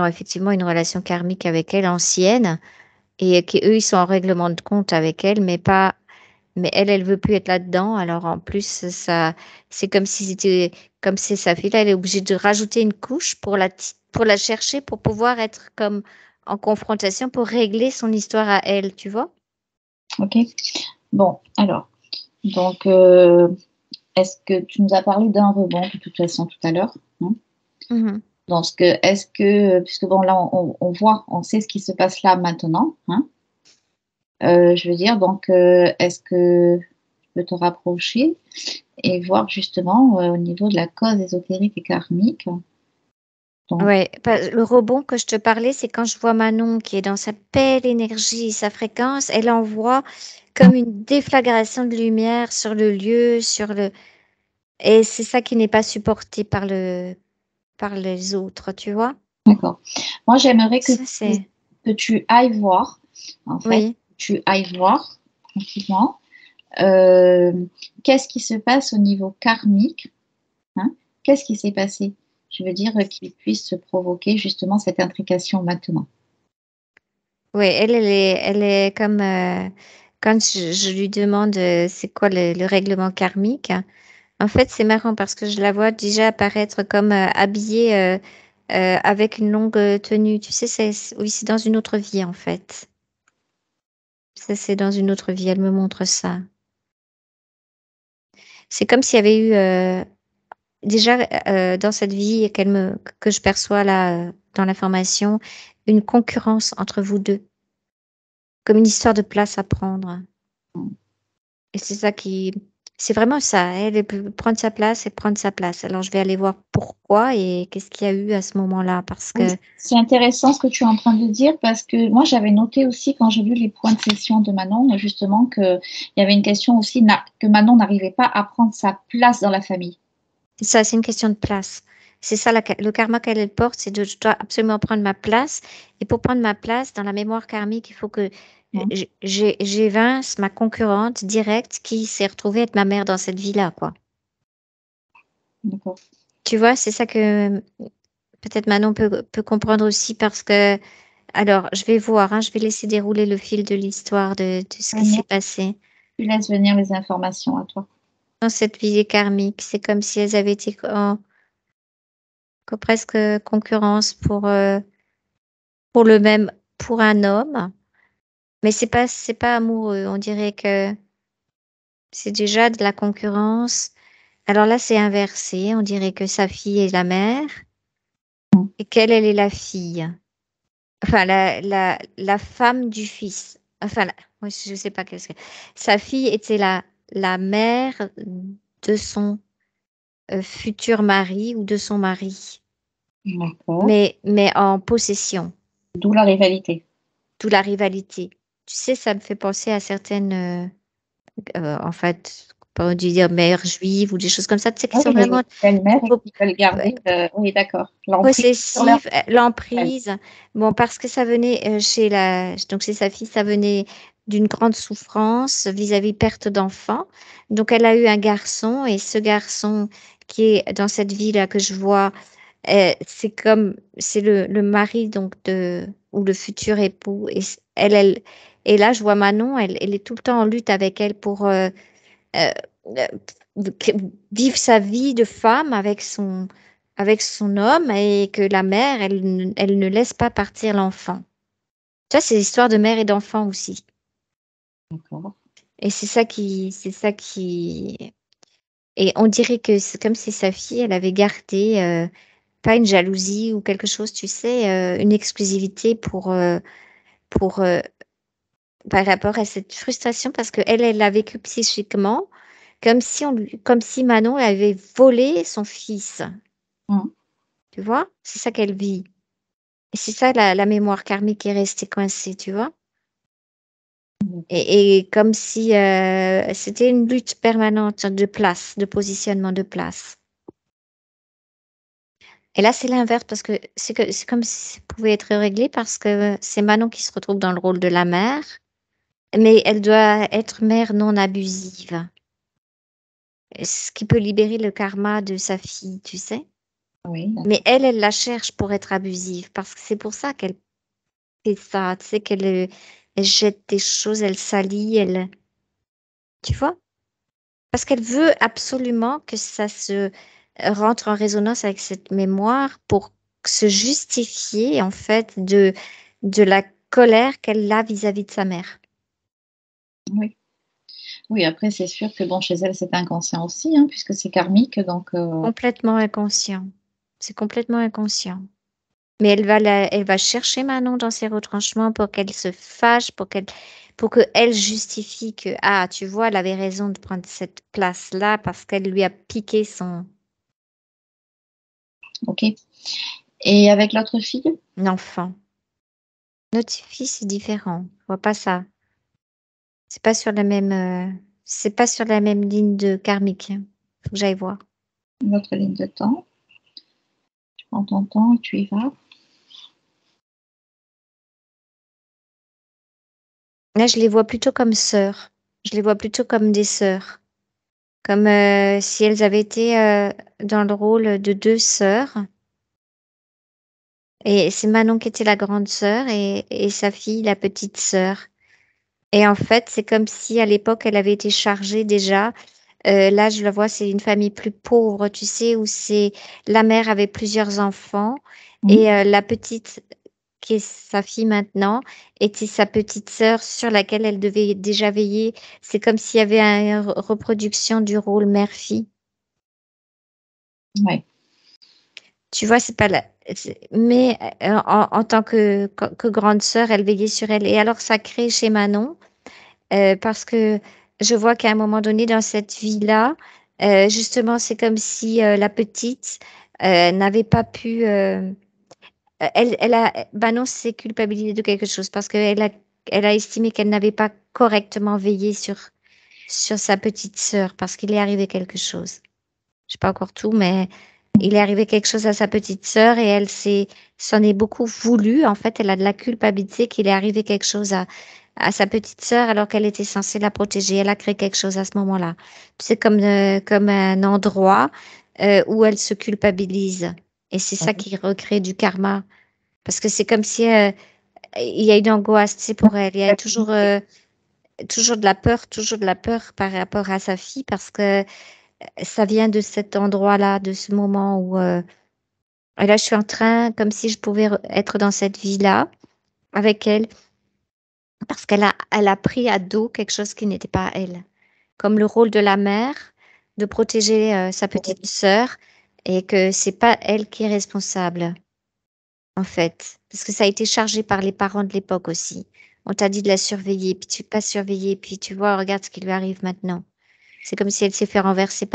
effectivement une relation karmique avec elle ancienne et qui, eux, ils sont en règlement de compte avec elle, mais elle veut plus être là-dedans. Alors en plus, c'est comme si c'était, comme c'est sa fille, là, elle est obligée de rajouter une couche pour la chercher, pour pouvoir être comme en confrontation, pour régler son histoire à elle, tu vois? OK. Bon, alors, donc, est-ce que tu nous as parlé d'un rebond de toute façon tout à l'heure, non? Mhm. Donc, puisque bon, là, on voit, on sait ce qui se passe là maintenant, hein, je veux dire, donc, est-ce que tu peux te rapprocher et voir justement au niveau de la cause ésotérique et karmique? Donc, Ouais, le rebond que je te parlais, c'est quand je vois Manon qui est dans sa belle énergie, sa fréquence, elle envoie comme une déflagration de lumière sur le lieu, et c'est ça qui n'est pas supporté par les autres, tu vois? d'accord. Moi, j'aimerais Ça, c'est, que tu ailles voir, en fait, oui. tu ailles voir tranquillement euh, qu'est-ce qui se passe au niveau karmique, hein, qu'est-ce qui s'est passé? Je veux dire qu'il puisse se provoquer justement cette intrication maintenant. Oui, elle est comme quand je lui demande c'est quoi le règlement karmique. En fait, c'est marrant parce que je la vois déjà apparaître comme habillée avec une longue tenue. Tu sais, oui, c'est dans une autre vie en fait. Ça, c'est dans une autre vie. Elle me montre ça. C'est comme s'il y avait eu déjà dans cette vie que je perçois là dans l'information une concurrence entre vous deux, comme une histoire de place à prendre. Et c'est vraiment ça. Elle peut prendre sa place et prendre sa place. Alors, je vais aller voir pourquoi et qu'est-ce qu'il y a eu à ce moment-là. Parce Oui, que, c'est intéressant ce que tu es en train de dire parce que moi j'avais noté aussi quand j'ai lu les points de session de Manon justement qu'il y avait une question aussi que Manon n'arrivait pas à prendre sa place dans la famille. ça, c'est une question de place. C'est ça, le karma qu'elle porte, c'est je dois absolument prendre ma place. Et pour prendre ma place dans la mémoire karmique, il faut que Hein. j'évince ma concurrente directe qui s'est retrouvée être ma mère dans cette vie-là, quoi. D'accord. Tu vois, c'est ça que peut-être Manon peut comprendre aussi parce que alors, je vais voir, hein, je vais laisser dérouler le fil de l'histoire de ce qui s'est passé Tu laisses venir les informations à toi. dans cette vie karmique. C'est comme si elles avaient été presque concurrence pour le même, pour un homme. Mais c'est pas amoureux. On dirait que c'est déjà de la concurrence. Alors là, c'est inversé. On dirait que sa fille est la mère et qu'elle, elle est la fille. Enfin, la femme du fils. Enfin, moi, je sais pas qu'est-ce que. Sa fille était la mère de son futur mari ou de son mari, D'accord. mais en possession, D'où la rivalité. d'où la rivalité. Tu sais, ça me fait penser à certaines, en fait, pas, on dit dire mère juive ou des choses comme ça, tu sais, qui Ah sont oui, les vraiment belles-mères qui veulent garder, oui, d'accord, l'emprise sur leur possessives, l'emprise. Bon, parce que ça venait donc chez sa fille, ça venait d'une grande souffrance vis-à-vis perte d'enfant. Donc, elle a eu un garçon et ce garçon qui est dans cette vie-là que je vois, c'est le mari donc ou le futur époux. Et là, je vois Manon, elle est tout le temps en lutte avec elle pour euh, euh, vivre sa vie de femme avec son homme et que la mère, elle ne laisse pas partir l'enfant. Ça, c'est l'histoire de mère et d'enfant aussi. D'accord. Et et on dirait que c'est comme si sa fille, elle avait gardé, pas une jalousie ou quelque chose, tu sais, une exclusivité pour par rapport à cette frustration parce que elle l'a vécu psychiquement comme si Manon avait volé son fils. Mm. Tu vois? C'est ça qu'elle vit. Et c'est ça la mémoire karmique qui est restée coincée, tu vois? Et comme si c'était une lutte permanente de place, de positionnement de place. Et là, c'est l'inverse parce que c'est comme si ça pouvait être réglé parce que c'est Manon qui se retrouve dans le rôle de la mère, mais elle doit être mère non abusive. Ce qui peut libérer le karma de sa fille, tu sais. Oui, Mais d'accord. elle la cherche pour être abusive parce que c'est pour ça qu'elle fait ça, tu sais, elle jette des choses, elle salit, tu vois? Parce qu'elle veut absolument que ça se rentre en résonance avec cette mémoire pour se justifier, en fait, de la colère qu'elle a vis-à-vis de sa mère. Oui. Oui, après, c'est sûr que bon, chez elle, c'est inconscient aussi, hein, puisque c'est karmique, donc Complètement inconscient. C'est complètement inconscient. Mais elle va chercher Manon dans ses retranchements pour qu'elle se fâche, pour que elle justifie que, ah, tu vois, elle avait raison de prendre cette place-là parce qu'elle lui a piqué son ok. Et avec l'autre fille? enfant. Notre fille, c'est différent. Je vois pas ça. C'est pas sur la même, c'est pas sur la même ligne de karmique. Faut que j'aille voir. Une autre ligne de temps. Tu prends ton temps et tu y vas. Là, je les vois plutôt comme sœurs. Je les vois plutôt comme des sœurs. Comme si elles avaient été dans le rôle de deux sœurs. Et c'est Manon qui était la grande sœur et sa fille, la petite sœur. Et en fait, c'est comme si à l'époque, elle avait été chargée déjà. Là, je le vois, c'est une famille plus pauvre, tu sais, où c'est la mère avait plusieurs enfants Mhm. et la petite, qui est sa fille maintenant, était sa petite sœur sur laquelle elle devait déjà veiller. C'est comme s'il y avait une reproduction du rôle mère-fille. Ouais. Tu vois, c'est pas la... Mais en tant que grande sœur, elle veillait sur elle. Et alors, ça crée chez Manon, parce que je vois qu'à un moment donné, dans cette vie-là, justement, c'est comme si la petite n'avait pas pu... Manon s'est culpabilisée de quelque chose parce elle a estimé qu'elle n'avait pas correctement veillé sur sa petite sœur parce qu'il est arrivé quelque chose. Je sais pas encore tout, mais il est arrivé quelque chose à sa petite sœur et s'en est beaucoup voulu. En fait, elle a de la culpabilité qu'il est arrivé quelque chose à sa petite sœur alors qu'elle était censée la protéger. Elle a créé quelque chose à ce moment-là. C'est comme un endroit où elle se culpabilise. Et c'est ça qui recrée du karma. Parce que c'est comme si il y a une angoisse, tu sais, pour elle. Il y a toujours de la peur par rapport à sa fille parce que ça vient de cet endroit-là, de ce moment où et là, je suis en train, comme si je pouvais être dans cette vie-là avec elle, parce elle a pris à dos quelque chose qui n'était pas elle, comme le rôle de la mère, de protéger sa petite sœur, et que c'est pas elle qui est responsable, en fait, parce que ça a été chargé par les parents de l'époque aussi. On t'a dit de la surveiller, puis tu pas surveiller, puis tu vois, regarde ce qui lui arrive maintenant. C'est comme si elle s'est fait renverser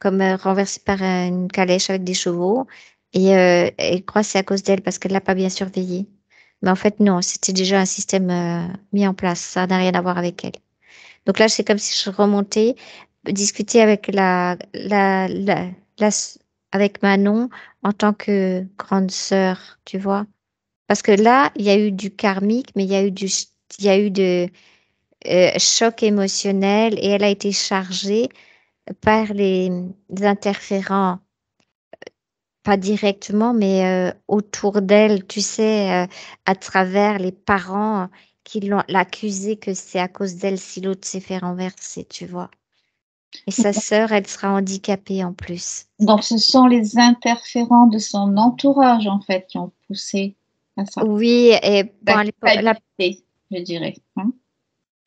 renversée par une calèche avec des chevaux. Et elle croit que c'est à cause d'elle parce qu'elle l'a pas bien surveillée. Mais en fait, non, c'était déjà un système mis en place. Ça n'a rien à voir avec elle. Donc là, c'est comme si je remontais, discuter avec avec Manon en tant que grande sœur, tu vois. Parce que là, il y a eu du karmique, mais il y a eu de choc émotionnel et elle a été chargée par les interférents, pas directement, mais autour d'elle, tu sais, à travers les parents qui l'ont l'accusé que c'est à cause d'elle si l'autre s'est fait renverser, tu vois. Et sa sœur, elle sera handicapée en plus. Donc, ce sont les interférents de son entourage, en fait, qui ont poussé à ça. Oui, et bon, La culpabilité, je dirais. Hein.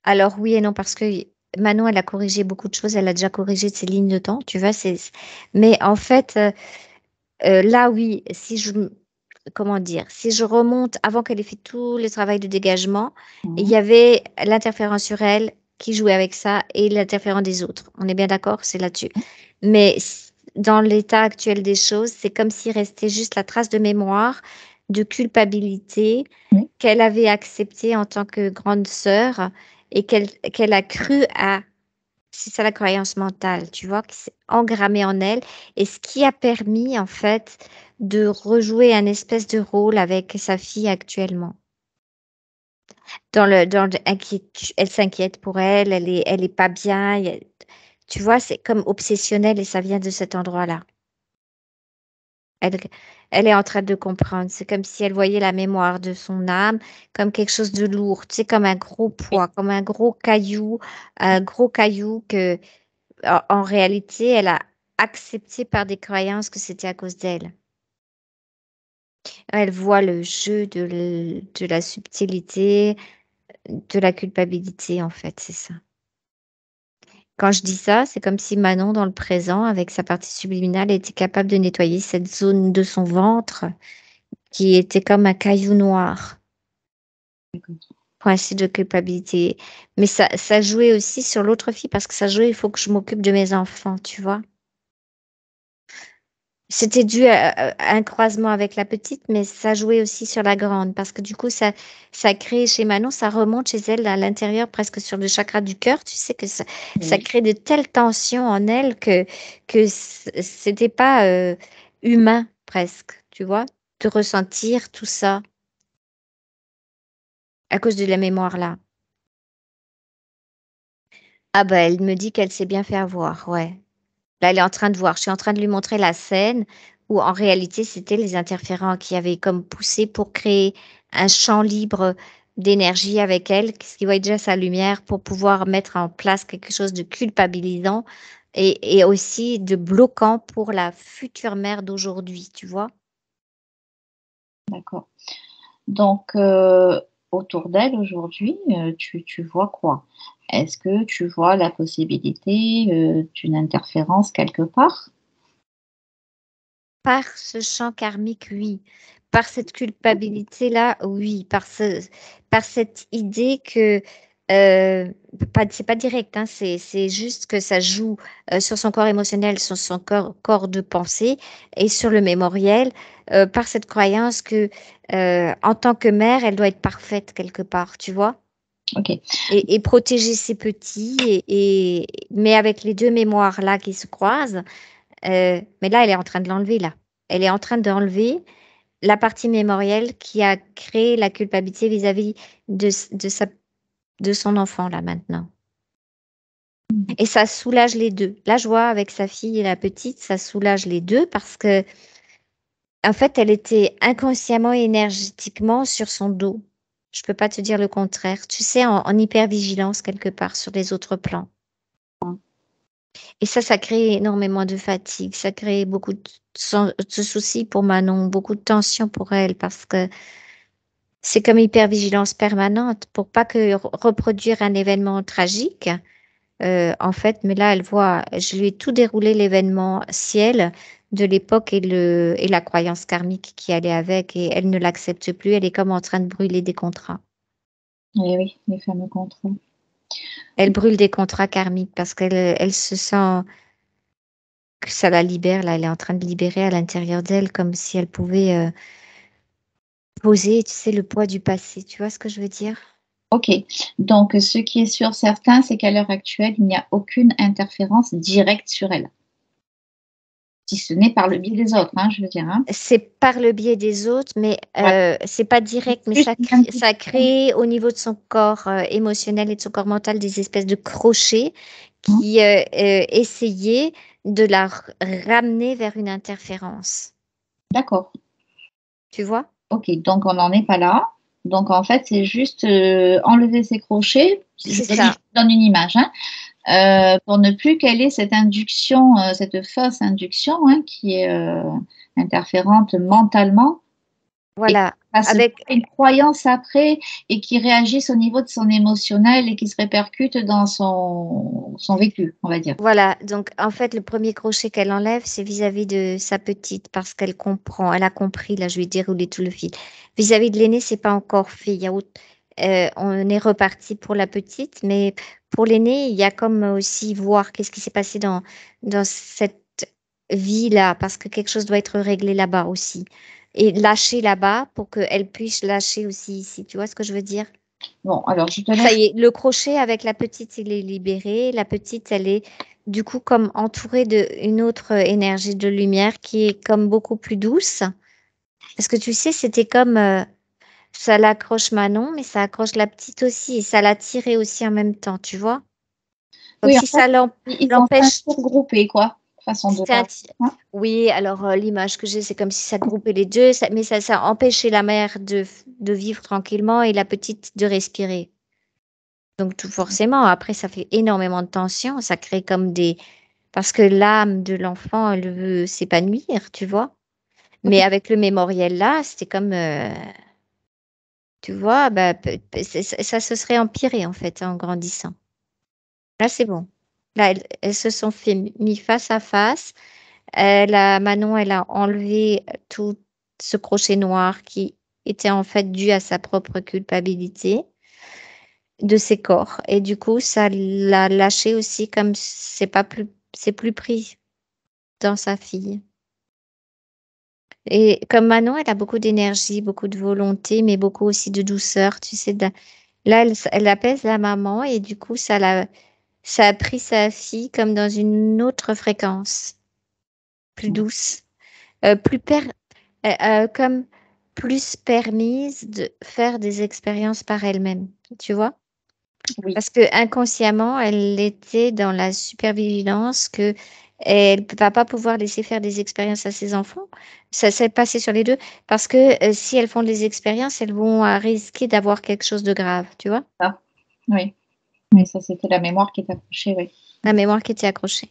alors oui et non, parce que Manon, elle a corrigé beaucoup de choses, elle a déjà corrigé ses lignes de temps, tu vois, mais en fait, là, oui, comment dire, si je remonte avant qu'elle ait fait tout le travail de dégagement, il y avait l'interférence sur elle qui jouait avec ça et l'interférence des autres. On est bien d'accord, c'est là-dessus. Mais dans l'état actuel des choses, c'est comme s'il restait juste la trace de mémoire, de culpabilité Oui. qu'elle avait acceptée en tant que grande sœur et qu'elle a cru à. C'est ça la croyance mentale, tu vois, qui s'est engrammée en elle et ce qui a permis en fait de rejouer un espèce de rôle avec sa fille actuellement. Elle s'inquiète pour elle, elle est pas bien. Tu vois, c'est comme obsessionnel et ça vient de cet endroit-là. Elle, elle est en train de comprendre. C'est comme si elle voyait la mémoire de son âme comme quelque chose de lourd, tu sais, comme un gros poids, comme un gros caillou que en réalité, elle a accepté par des croyances que c'était à cause d'elle. Elle voit le jeu de la subtilité, de la culpabilité, en fait, c'est ça. Quand je dis ça, c'est comme si Manon, dans le présent, avec sa partie subliminale, était capable de nettoyer cette zone de son ventre qui était comme un caillou noir, principe de culpabilité. Mais ça jouait aussi sur l'autre fille parce que ça jouait, il faut que je m'occupe de mes enfants, tu vois. C'était dû à un croisement avec la petite, mais ça jouait aussi sur la grande, parce que du coup, ça crée chez Manon, ça remonte chez elle à l'intérieur, presque sur le chakra du cœur. Tu sais que ça Oui. crée de telles tensions en elle que c'était pas humain, presque, tu vois, de ressentir tout ça à cause de la mémoire là. Ah bah, elle me dit qu'elle s'est bien fait avoir, ouais. Là, elle est en train de voir. Je suis en train de lui montrer la scène où en réalité, c'était les interférents qui avaient comme poussé pour créer un champ libre d'énergie avec elle, ce qui voit déjà sa lumière pour pouvoir mettre en place quelque chose de culpabilisant et aussi de bloquant pour la future mère d'aujourd'hui, tu vois. D'accord. Donc, autour d'elle aujourd'hui, tu vois quoi? Est-ce que tu vois la possibilité d'une interférence quelque part? Par ce champ karmique, oui. Par cette culpabilité-là, oui. Par cette idée que, c'est pas direct, hein, c'est juste que ça joue sur son corps émotionnel, sur son corps de pensée et sur le mémoriel, par cette croyance que, en tant que mère, elle doit être parfaite quelque part, tu vois, Ok, et protéger ses petits, mais avec les deux mémoires là qui se croisent. Mais là, elle est en train de l'enlever, là. Elle est en train d'enlever la partie mémorielle qui a créé la culpabilité vis-à-vis de son enfant, là, maintenant. Et ça soulage les deux. Là, je vois avec sa fille et la petite, ça soulage les deux parce que, en fait, elle était inconsciemment et énergétiquement sur son dos. Je peux pas te dire le contraire. Tu sais, en hypervigilance quelque part sur les autres plans. Et ça crée énormément de fatigue, ça crée beaucoup de soucis pour Manon, beaucoup de tension pour elle, parce que c'est comme hypervigilance permanente pour pas que reproduire un événement tragique. En fait, mais là, elle voit, je lui ai tout déroulé l'événement ciel de l'époque et la croyance karmique qui allait avec, et elle ne l'accepte plus. Elle est comme en train de brûler des contrats. eh oui, les fameux contrats. Elle brûle des contrats karmiques parce elle se sent que ça la libère, là, elle est en train de libérer à l'intérieur d'elle comme si elle pouvait poser, tu sais, le poids du passé. Tu vois ce que je veux dire? Ok. Donc, ce qui est sûr certain, c'est qu'à l'heure actuelle, il n'y a aucune interférence directe sur elle. Si ce n'est par le biais des autres, hein, je veux dire. Hein. C'est par le biais des autres, mais Voilà. c'est pas direct, mais Juste ça, une ça intuition. crée au niveau de son corps émotionnel et de son corps mental des espèces de crochets Hein. qui essayaient de la ramener vers une interférence. D'accord. Tu vois? Ok. Donc, on n'en est pas là. Donc, en fait, c'est juste enlever ces crochets. C'est ça. Je donne une image, hein, pour ne plus qu'elle ait cette induction, cette fausse induction, hein, qui est interférente mentalement et qui Voilà. fasse Avec, une croyance après et qui réagisse au niveau de son émotionnel et qui se répercute dans son vécu, on va dire. voilà. Donc, en fait, le premier crochet qu'elle enlève, c'est vis-à-vis de sa petite parce qu'elle comprend. Elle a compris. Là, je lui ai déroulé tout le fil. Vis-à-vis de l'aîné, c'est pas encore fait. On est reparti pour la petite, mais pour l'aîné, il y a comme aussi voir qu'est-ce qui s'est passé dans cette vie-là parce que quelque chose doit être réglé là-bas aussi. Et lâcher là-bas pour qu'elle puisse lâcher aussi ici. Tu vois ce que je veux dire? Bon, alors je te Ça laisse. y est, le crochet avec la petite, il est libéré. La petite, elle est du coup comme entourée d'une autre énergie de lumière qui est comme beaucoup plus douce. Parce que tu sais, c'était comme ça l'accroche Manon, mais ça accroche la petite aussi et ça l'a tirée aussi en même temps, tu vois? Comme Oui, en si fait, ça ils sont l'empêche. regroupés, quoi, façon de C'était parler. Hein. Oui, alors l'image que j'ai, c'est comme si ça groupait les deux, mais ça empêchait la mère de vivre tranquillement et la petite de respirer. Donc, tout forcément, après, ça fait énormément de tension. Ça crée comme des... Parce que l'âme de l'enfant, elle veut s'épanouir, tu vois. Ok. Mais avec le mémoriel là, c'était comme... tu vois, bah, ça se serait empiré, en fait, en grandissant. Là, c'est bon. Là, elles se sont fait mis face à face. Manon, elle a enlevé tout ce crochet noir qui était en fait dû à sa propre culpabilité de ses corps. Et du coup, ça l'a lâché aussi comme c'est plus pris dans sa fille. Et comme Manon, elle a beaucoup d'énergie, beaucoup de volonté, mais beaucoup aussi de douceur. Tu sais, là, elle apaise la maman et du coup, ça a pris sa fille comme dans une autre fréquence, plus douce, plus comme plus permise de faire des expériences par elle-même. Tu vois? Oui. Parce que inconsciemment, elle était dans la supervigilance que elle ne va pas pouvoir laisser faire des expériences à ses enfants. Ça s'est passé sur les deux parce que si elles font des expériences, elles vont risquer d'avoir quelque chose de grave, tu vois? Ça. Oui. Mais ça, c'était la mémoire qui est accrochée, oui. La mémoire qui était accrochée.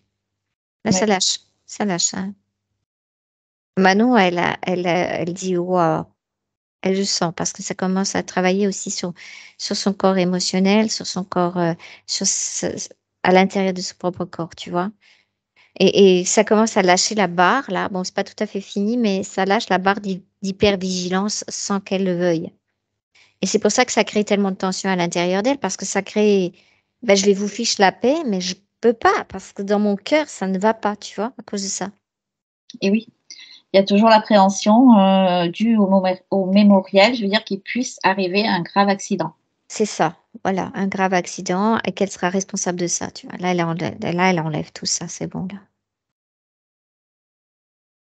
Là, Oui. ça lâche. Ça lâche. Hein. Manon, elle dit waouh. Elle le sent parce que ça commence à travailler aussi sur son corps émotionnel, sur son corps, à l'intérieur de son propre corps, tu vois. Et ça commence à lâcher la barre, là. Bon, c'est pas tout à fait fini, mais ça lâche la barre d'hypervigilance sans qu'elle le veuille. Et c'est pour ça que ça crée tellement de tension à l'intérieur d'elle, parce que ça crée, ben, je vais vous fiche la paix, mais je peux pas, parce que dans mon cœur, ça ne va pas, tu vois, à cause de ça. Et oui, il y a toujours l'appréhension due au mémoriel, je veux dire qu'il puisse arriver un grave accident. C'est ça, voilà, un grave accident, et qu'elle sera responsable de ça, tu vois. Là, elle enlève tout ça, c'est bon, là.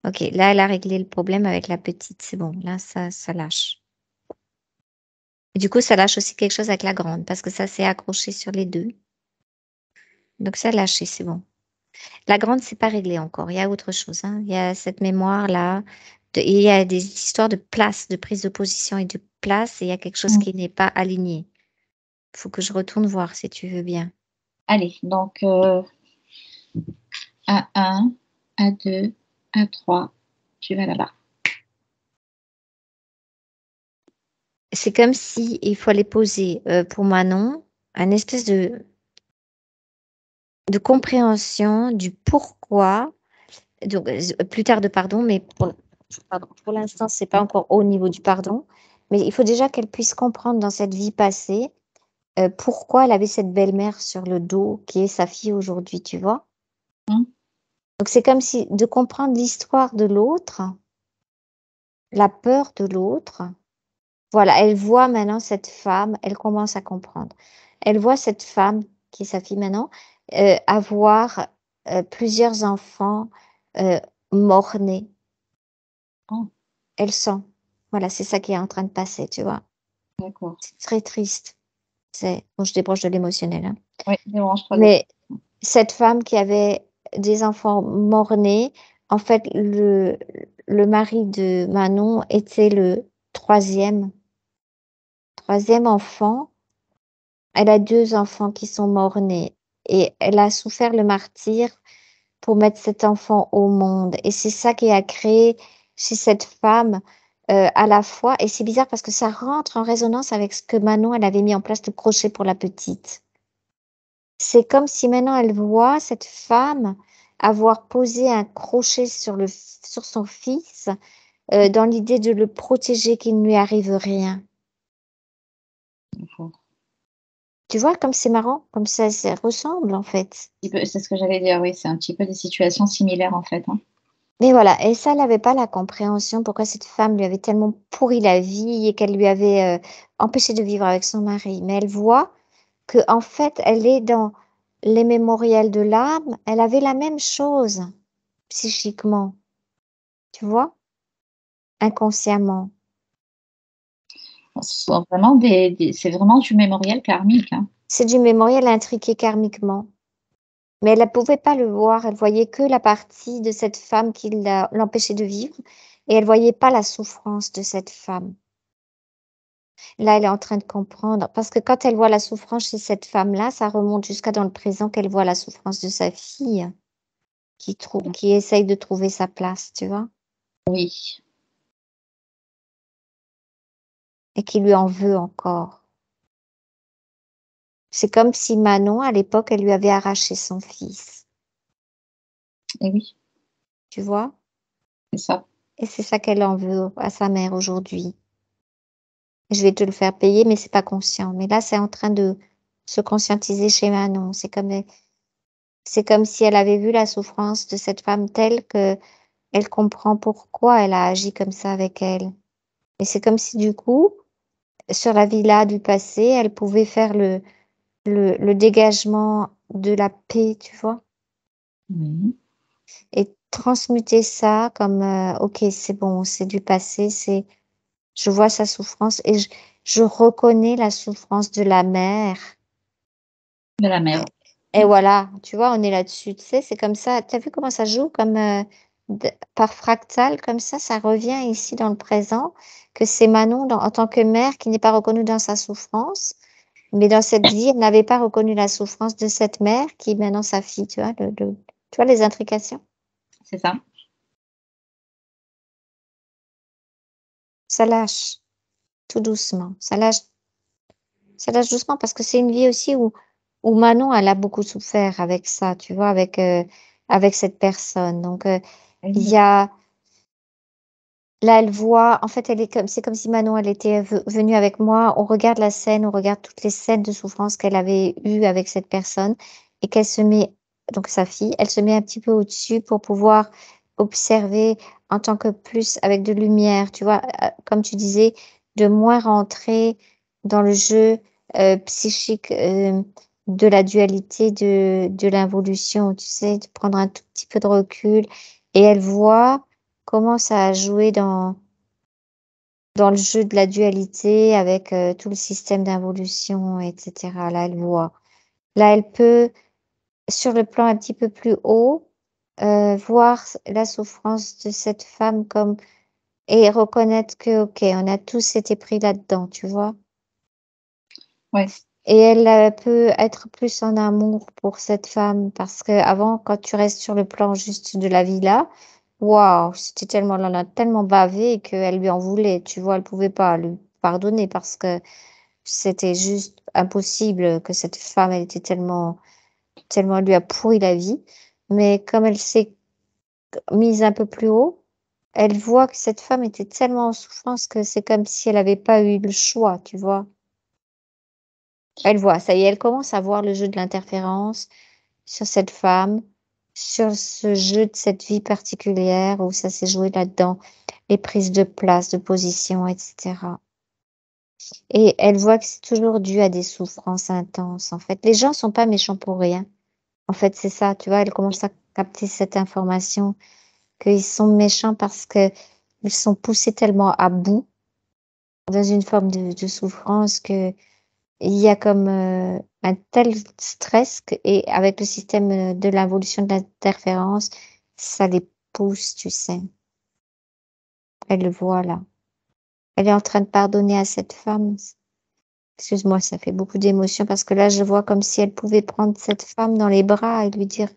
Ok, là, elle a réglé le problème avec la petite, c'est bon, là, ça lâche. Et du coup, ça lâche aussi quelque chose avec la grande, parce que ça s'est accroché sur les deux. Donc, ça a lâché, c'est bon. La grande, c'est pas réglé encore. Il y a autre chose, hein. Il y a cette mémoire-là. Il y a des histoires de place, de prise de position et de place, et il y a quelque chose Mm. qui n'est pas aligné. Il faut que je retourne voir si tu veux bien. Allez, donc A1, A2, A3, tu vas là-bas. C'est comme si il fallait poser pour Manon un espèce de compréhension du pourquoi. Donc, plus tard de pardon, mais pour l'instant, c'est pas encore au niveau du pardon. Mais il faut déjà qu'elle puisse comprendre dans cette vie passée pourquoi elle avait cette belle-mère sur le dos qui est sa fille aujourd'hui, tu vois. Mm. Donc, c'est comme si de comprendre l'histoire de l'autre, la peur de l'autre, Voilà, elle voit maintenant cette femme, elle commence à comprendre. Elle voit cette femme, qui est sa fille maintenant, avoir plusieurs enfants mort-nés. Oh, Elle sent. Voilà, c'est ça qui est en train de passer, tu vois. d'accord. C'est très triste. Bon, je débranche de l'émotionnel, hein. Oui, dérange-toi de. Mais cette femme qui avait des enfants mort-nés, en fait, le mari de Manon était le troisième enfant. Elle a deux enfants qui sont morts-nés et elle a souffert le martyre pour mettre cet enfant au monde. Et c'est ça qui a créé chez cette femme à la fois, et c'est bizarre parce que ça rentre en résonance avec ce que Manon, elle avait mis en place, le crochet pour la petite. C'est comme si maintenant elle voit cette femme avoir posé un crochet sur son fils dans l'idée de le protéger, qu'il ne lui arrive rien. D'accord. Tu vois, comme c'est marrant, comme ça ressemble en fait. C'est ce que j'allais dire, oui, c'est un petit peu des situations similaires en fait, hein. Mais voilà, et ça, elle n'avait pas la compréhension pourquoi cette femme lui avait tellement pourri la vie et qu'elle lui avait empêché de vivre avec son mari. Mais elle voit que en fait, elle est dans les mémoriels de l'âme, elle avait la même chose psychiquement, tu vois, inconsciemment. Ce sont vraiment c'est vraiment du mémoriel karmique, hein. C'est du mémoriel intriqué karmiquement. Mais elle ne pouvait pas le voir, elle voyait que la partie de cette femme qui l'empêchait de vivre et elle voyait pas la souffrance de cette femme. Là, elle est en train de comprendre parce que quand elle voit la souffrance chez cette femme-là, ça remonte jusqu'à dans le présent qu'elle voit la souffrance de sa fille qui essaye de trouver sa place, tu vois, Oui, et qui lui en veut encore. C'est comme si Manon, à l'époque, elle lui avait arraché son fils, et oui, tu vois, c'est ça. et c'est ça qu'elle en veut à sa mère aujourd'hui. Je vais te le faire payer, mais c'est pas conscient. Mais là, c'est en train de se conscientiser chez Manon. C'est comme si elle avait vu la souffrance de cette femme telle que elle comprend pourquoi elle a agi comme ça avec elle. Et c'est comme si du coup, sur la villa du passé, elle pouvait faire le dégagement de la paix, tu vois, Oui. et transmuter ça comme, ok, c'est bon, c'est du passé, je vois sa souffrance et je reconnais la souffrance de la mère. De la mère. Et voilà, tu vois, on est là-dessus, tu sais, c'est comme ça. Tu as vu comment ça joue comme par fractal, comme ça revient ici dans le présent, que c'est Manon en tant que mère qui n'est pas reconnue dans sa souffrance, mais dans cette vie, elle n'avait pas reconnu la souffrance de cette mère qui est maintenant sa fille, tu vois, tu vois les intrications? C'est ça. Ça lâche tout doucement, ça lâche doucement parce que c'est une vie aussi où Manon, elle a beaucoup souffert avec ça, tu vois, avec cette personne. Donc, il Oui. y a là, elle voit, en fait, c'est comme si Manon, elle était venue avec moi. On regarde la scène, on regarde toutes les scènes de souffrance qu'elle avait eues avec cette personne et qu'elle se met, donc sa fille, elle se met un petit peu au-dessus pour pouvoir observer en tant que plus avec de lumière, tu vois, comme tu disais, de moins rentrer dans le jeu psychique de la dualité, de l'involution, tu sais, de prendre un tout petit peu de recul. Et elle voit comment ça a joué dans le jeu de la dualité avec tout le système d'involution, etc. Là, elle voit. Là, elle peut, sur le plan un petit peu plus haut, voir la souffrance de cette femme comme et reconnaître que, ok, on a tous été pris là-dedans, tu vois. Ouais. Et elle peut être plus en amour pour cette femme parce que avant, quand tu restes sur le plan juste de la vie là, waouh, c'était tellement, elle en a tellement bavé qu'elle lui en voulait, tu vois, elle pouvait pas lui pardonner parce que c'était juste impossible que cette femme, elle était tellement elle lui a pourri la vie. Mais comme elle s'est mise un peu plus haut, elle voit que cette femme était tellement en souffrance que c'est comme si elle avait pas eu le choix, tu vois. Elle voit, ça y est, elle commence à voir le jeu de l'interférence sur cette femme, sur ce jeu de cette vie particulière où ça s'est joué là-dedans, les prises de place, de position, etc. Et elle voit que c'est toujours dû à des souffrances intenses. En fait, les gens sont pas méchants pour rien. En fait, c'est ça, tu vois, elle commence à capter cette information qu'ils sont méchants parce que ils sont poussés tellement à bout dans une forme de souffrance que il y a comme un tel stress et avec le système de l'involution de l'interférence, ça les pousse, tu sais. Elle le voit là. Elle est en train de pardonner à cette femme. Excuse-moi, ça fait beaucoup d'émotions parce que là, je vois comme si elle pouvait prendre cette femme dans les bras et lui dire,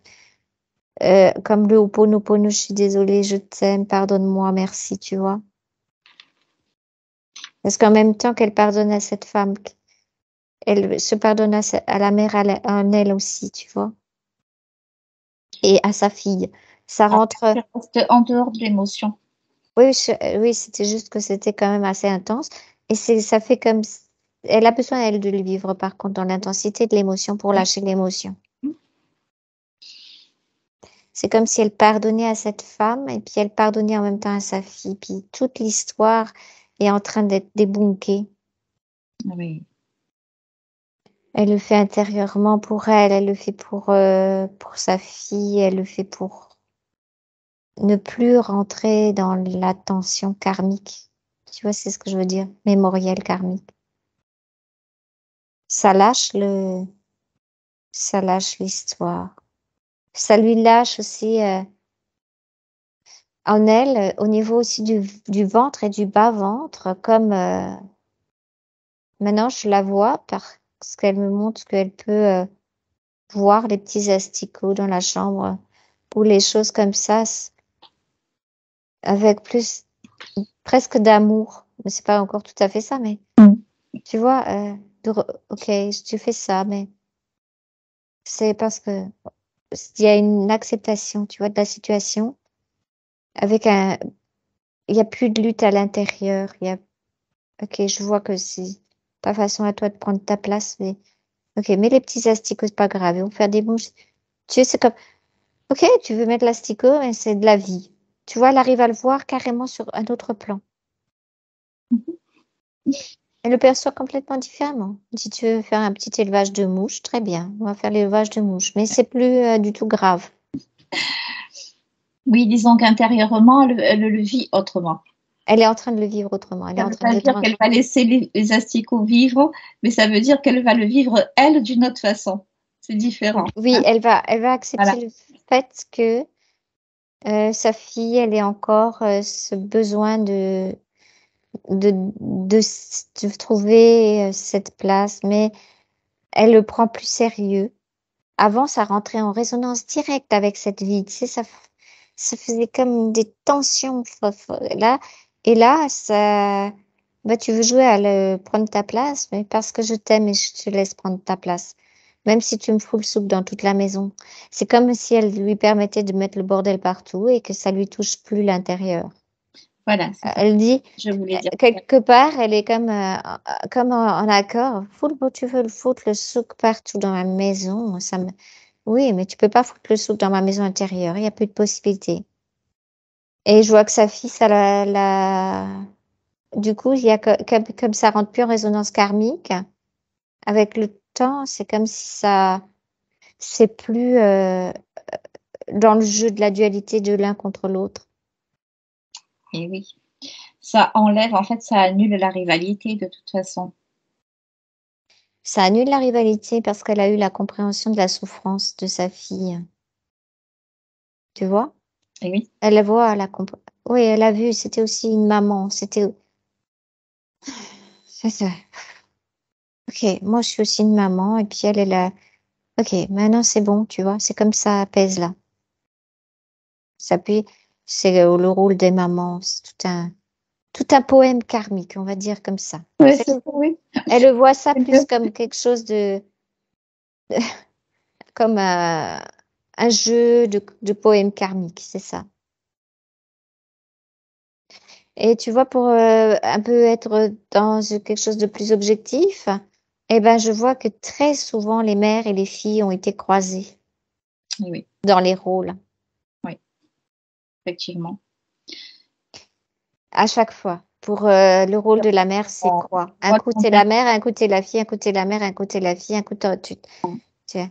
comme le Ho'oponopono, je suis désolée, je t'aime, pardonne-moi, merci, tu vois. Parce qu'en même temps qu'elle pardonne à cette femme, elle se pardonne à la mère, en elle aussi, tu vois, et à sa fille. Ça rentre. Elle reste en dehors de l'émotion. Oui, oui, c'était juste que c'était quand même assez intense. Et ça fait comme. Elle a besoin, elle, de le vivre, par contre, dans l'intensité de l'émotion pour lâcher l'émotion. C'est comme si elle pardonnait à cette femme et puis elle pardonnait en même temps à sa fille. Puis toute l'histoire est en train d'être débunkée. Oui. Elle le fait intérieurement pour elle, elle le fait pour sa fille, elle le fait pour ne plus rentrer dans la tension karmique. Tu vois, c'est ce que je veux dire, mémoriel karmique. Ça lâche l'histoire. Ça lui lâche aussi en elle, au niveau aussi du ventre et du bas-ventre, comme maintenant je la vois parce qu'elle me montre qu'elle peut voir les petits asticots dans la chambre ou les choses comme ça avec plus presque d'amour. Mais c'est pas encore tout à fait ça, mais tu vois, ok, tu fais ça, mais c'est parce que il y a une acceptation, tu vois, de la situation avec il y a plus de lutte à l'intérieur. Ok, je vois que c'est ta façon à toi de prendre ta place, mais ok, mets les petits asticots, c'est pas grave, ils vont faire des bouches. Tu sais, c'est comme, ok, tu veux mettre l'asticot, mais c'est de la vie. Tu vois, elle arrive à le voir carrément sur un autre plan. Elle le perçoit complètement différemment. Si tu veux faire un petit élevage de mouches, très bien, on va faire l'élevage de mouches, mais c'est plus du tout grave. Oui, disons qu'intérieurement, elle le vit autrement. Elle est en train de le vivre autrement. Elle est Ça en ne veut train pas de dire qu'elle va laisser les asticots vivre, mais ça veut dire qu'elle va le vivre, elle, d'une autre façon. C'est différent. Oui, Hein. elle va Voilà. accepter le fait que sa fille, elle ait encore ce besoin de trouver cette place, mais elle le prend plus sérieux. Avant, ça rentrait en résonance directe avec cette vie. Tu sais, ça faisait comme des tensions là. Et là, bah, tu veux jouer à prendre ta place, mais parce que je t'aime et je te laisse prendre ta place. Même si tu me fous le souk dans toute la maison. C'est comme si elle lui permettait de mettre le bordel partout et que ça lui touche plus l'intérieur. Voilà, c'est ça. Elle dit, Je voulais dire. quelque part, elle est comme en accord. Tu veux le foutre le souk partout dans ma maison. Oui, mais tu peux pas foutre le souk dans ma maison intérieure. Il n'y a plus de possibilité. Et je vois que sa fille, du coup, il y a comme ça rentre plus en résonance karmique. Avec le temps, c'est comme si c'est plus dans le jeu de la dualité de l'un contre l'autre. Et oui. Ça enlève, en fait, ça annule la rivalité de toute façon. Ça annule la rivalité parce qu'elle a eu la compréhension de la souffrance de sa fille. Tu vois? Et oui. Elle la voit, oui, elle a vu, c'était aussi une maman. C'est ça. Ok, moi je suis aussi une maman et puis elle est là. Ok, maintenant c'est bon, tu vois, c'est comme ça apaise là. Ça puis c'est le rôle des mamans, c'est tout un poème karmique, on va dire comme ça. Ouais, c'est ça, oui. Elle voit ça plus comme quelque chose comme un jeu de poème karmique, c'est ça. Et tu vois, pour un peu être dans quelque chose de plus objectif, eh ben, je vois que très souvent les mères et les filles ont été croisées Oui, dans les rôles, oui, effectivement. à chaque fois. Pour le rôle de la mère, c'est On quoi? Un voit coup, qu'on t'es perd. la mère, un coup, t'es la fille, un coup, t'es la mère, un coup, t'es la fille, un coup, tu vois.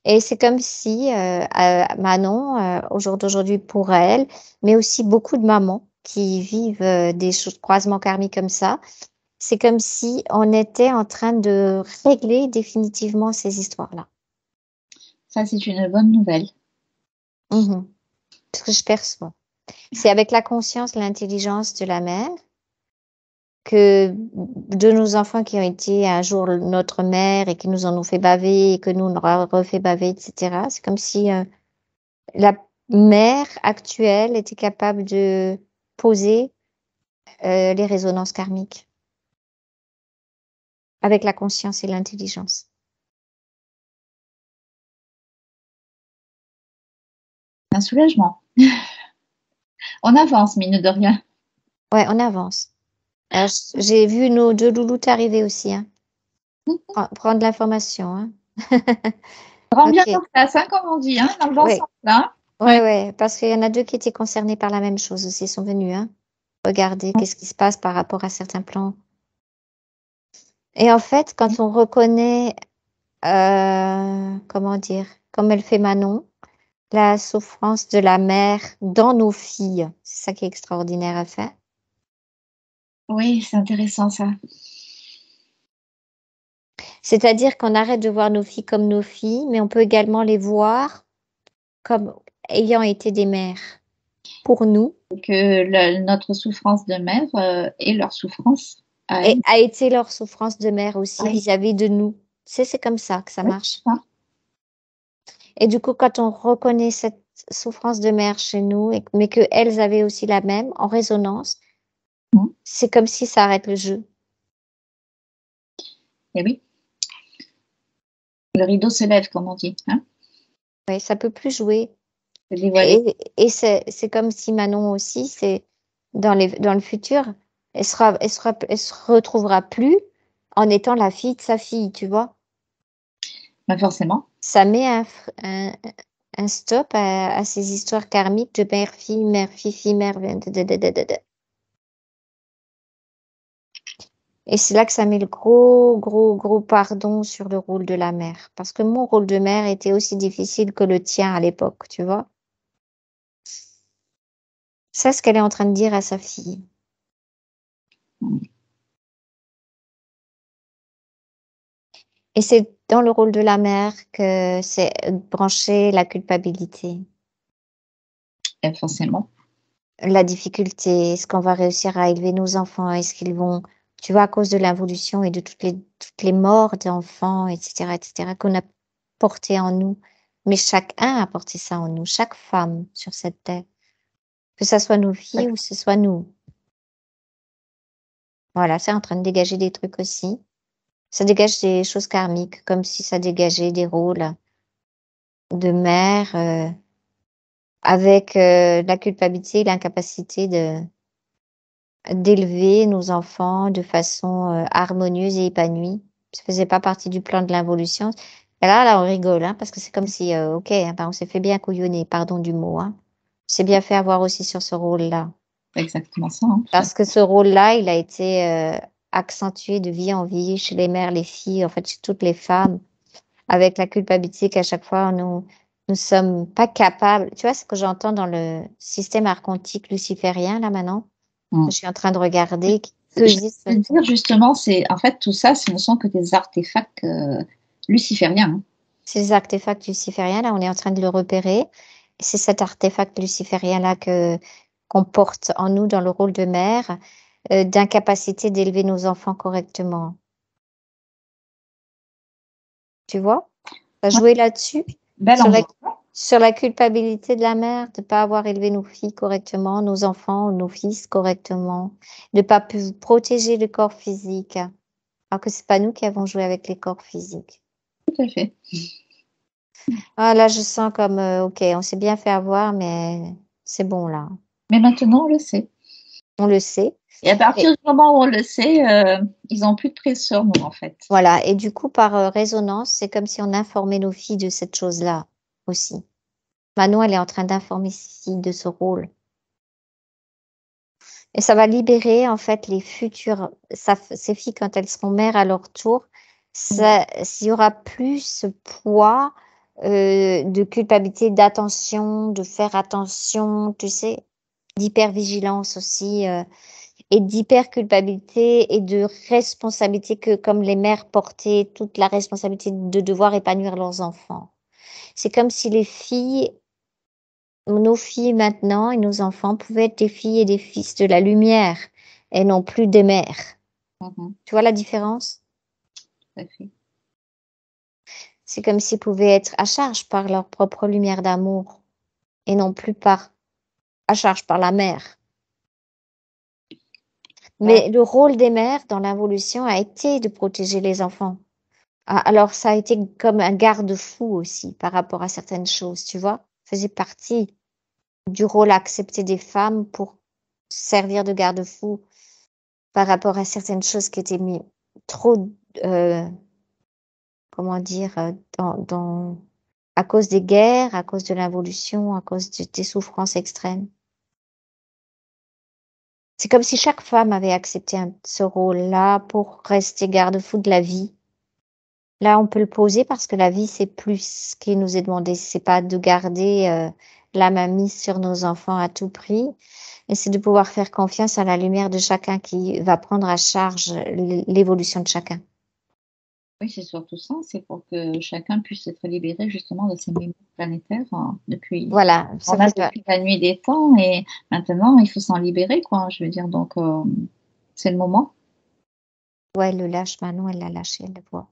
Et c'est comme si Manon, au jour d'aujourd'hui pour elle, mais aussi beaucoup de mamans qui vivent des croisements karmiques comme ça, c'est comme si on était en train de régler définitivement ces histoires-là. Ça, c'est une bonne nouvelle. Mhm. Ce que je perçois. C'est avec la conscience, l'intelligence de la mère que de nos enfants qui ont été un jour notre mère et qui nous en ont fait baver et que nous on leur a refait baver, etc. C'est comme si la mère actuelle était capable de poser les résonances karmiques avec la conscience et l'intelligence. Un soulagement. On avance, mine de rien. Ouais, on avance. Alors, j'ai vu nos deux loulous arriver aussi, hein. Prendre l'information, hein. Rends bien Ok, leur place, hein, comme on dit, hein, dans le bon ouais, sens, là. ouais, ouais, parce qu'il y en a deux qui étaient concernés par la même chose aussi, ils sont venus, hein. Regardez qu'est-ce qui se passe par rapport à certains plans. Et en fait, quand on reconnaît, comment dire, comme elle fait Manon, la souffrance de la mère dans nos filles, c'est ça qui est extraordinaire à faire. Oui, c'est intéressant, ça. C'est-à-dire qu'on arrête de voir nos filles comme nos filles, mais on peut également les voir comme ayant été des mères pour nous Que notre souffrance de mère est leur souffrance à et elles. a été leur souffrance de mère aussi Oui, vis-à-vis de nous. C'est comme ça que ça oui, marche. c'est ça. Et du coup, quand on reconnaît cette souffrance de mère chez nous, mais qu'elles avaient aussi la même en résonance, Mhm. c'est comme si ça arrête le jeu. Et oui, le rideau se lève, comme on dit, hein, Ouais, ça peut plus jouer. se dévoiler. Et c'est comme si Manon aussi, c'est dans le futur, elle se retrouvera plus en étant la fille de sa fille, tu vois. Ben forcément. Ça met un stop à ces histoires karmiques de mère-fille, mère-fille, mère. Et c'est là que ça met le gros, gros, gros pardon sur le rôle de la mère. Parce que mon rôle de mère était aussi difficile que le tien à l'époque, tu vois. C'est ce qu'elle est en train de dire à sa fille. Et c'est dans le rôle de la mère que c'est brancher la culpabilité, Et forcément. la difficulté, est-ce qu'on va réussir à élever nos enfants, est-ce qu'ils vont, tu vois, à cause de l'involution et de toutes les morts d'enfants, etc., qu'on a porté en nous. Mais chacun a porté ça en nous, chaque femme sur cette terre, que ça soit nos filles ou que ce soit nous. Voilà, c'est en train de dégager des trucs aussi. Ça dégage des choses karmiques, comme si ça dégageait des rôles de mère, avec la culpabilité et l'incapacité d'élever nos enfants de façon harmonieuse et épanouie. Ça faisait pas partie du plan de l'involution. Et là, on rigole, hein, parce que c'est comme si, ok, hein, on s'est fait bien couillonner, pardon du mot, hein. On s'est bien fait avoir aussi sur ce rôle-là. C'est exactement ça, hein, tout à Parce que ce rôle-là, il a été accentué de vie en vie chez les mères, les filles, en fait, chez toutes les femmes, avec la culpabilité qu'à chaque fois, nous sommes pas capables. Tu vois, ce que j'entends dans le système archontique luciférien, là, maintenant. fait. Je suis en train de regarder Je veux dire, justement, c'est en fait tout ça, ce ne sont que des artefacts lucifériens, hein. ces artefacts lucifériens, là, on est en train de le repérer. C'est cet artefact luciférien-là qu'on porte en nous dans le rôle de mère, d'incapacité d'élever nos enfants correctement. Tu vois? Ça Ouais, jouer là-dessus, bel sur enjeu. sur la culpabilité de la mère de ne pas avoir élevé nos filles correctement, nos enfants, nos fils correctement, de ne pas pu protéger le corps physique, alors que c'est pas nous qui avons joué avec les corps physiques. Tout à fait. Ah, là, je sens comme, ok, on s'est bien fait avoir, mais c'est bon, là. Mais maintenant, on le sait. On le sait. Et à Et partir du moment où on le sait, ils n'ont plus de prise sur nous, en fait. voilà. Et du coup, par résonance, c'est comme si on informait nos filles de cette chose-là aussi. Manon, elle est en train d'informer ses filles de ce rôle. Et ça va libérer en fait les futures, ces filles quand elles seront mères à leur tour, s'il y aura plus ce poids de culpabilité, d'attention, de faire attention, tu sais, d'hypervigilance aussi, et d'hyperculpabilité et de responsabilité que comme les mères portaient toute la responsabilité de devoir épanouir leurs enfants. C'est comme si les filles, nos filles maintenant et nos enfants pouvaient être des filles et des fils de la lumière et non plus des mères. Mhm, Tu vois la différence? tout à fait. C'est comme s'ils pouvaient être à charge par leur propre lumière d'amour et non plus à charge par la mère. Bah, Mais le rôle des mères dans l'évolution a été de protéger les enfants. Alors ça a été comme un garde-fou aussi par rapport à certaines choses, tu vois? Faisait partie du rôle accepté des femmes pour servir de garde-fou par rapport à certaines choses qui étaient mis trop, euh, comment dire, à cause des guerres, à cause de l'involution, à cause des souffrances extrêmes. C'est comme si chaque femme avait accepté ce rôle-là pour rester garde-fou de la vie. Là, on peut le poser parce que la vie, c'est plus ce qui nous est demandé. C'est pas de garder la main mise sur nos enfants à tout prix, et c'est de pouvoir faire confiance à la lumière de chacun qui va prendre à charge l'évolution de chacun. oui, c'est surtout ça, c'est pour que chacun puisse être libéré justement de ces mémoires planétaires Voilà, ça fait pas. depuis la nuit des temps et maintenant il faut s'en libérer, quoi. Je veux dire, donc c'est le moment. Ouais, elle le lâche maintenant, elle l'a lâché, elle le voit.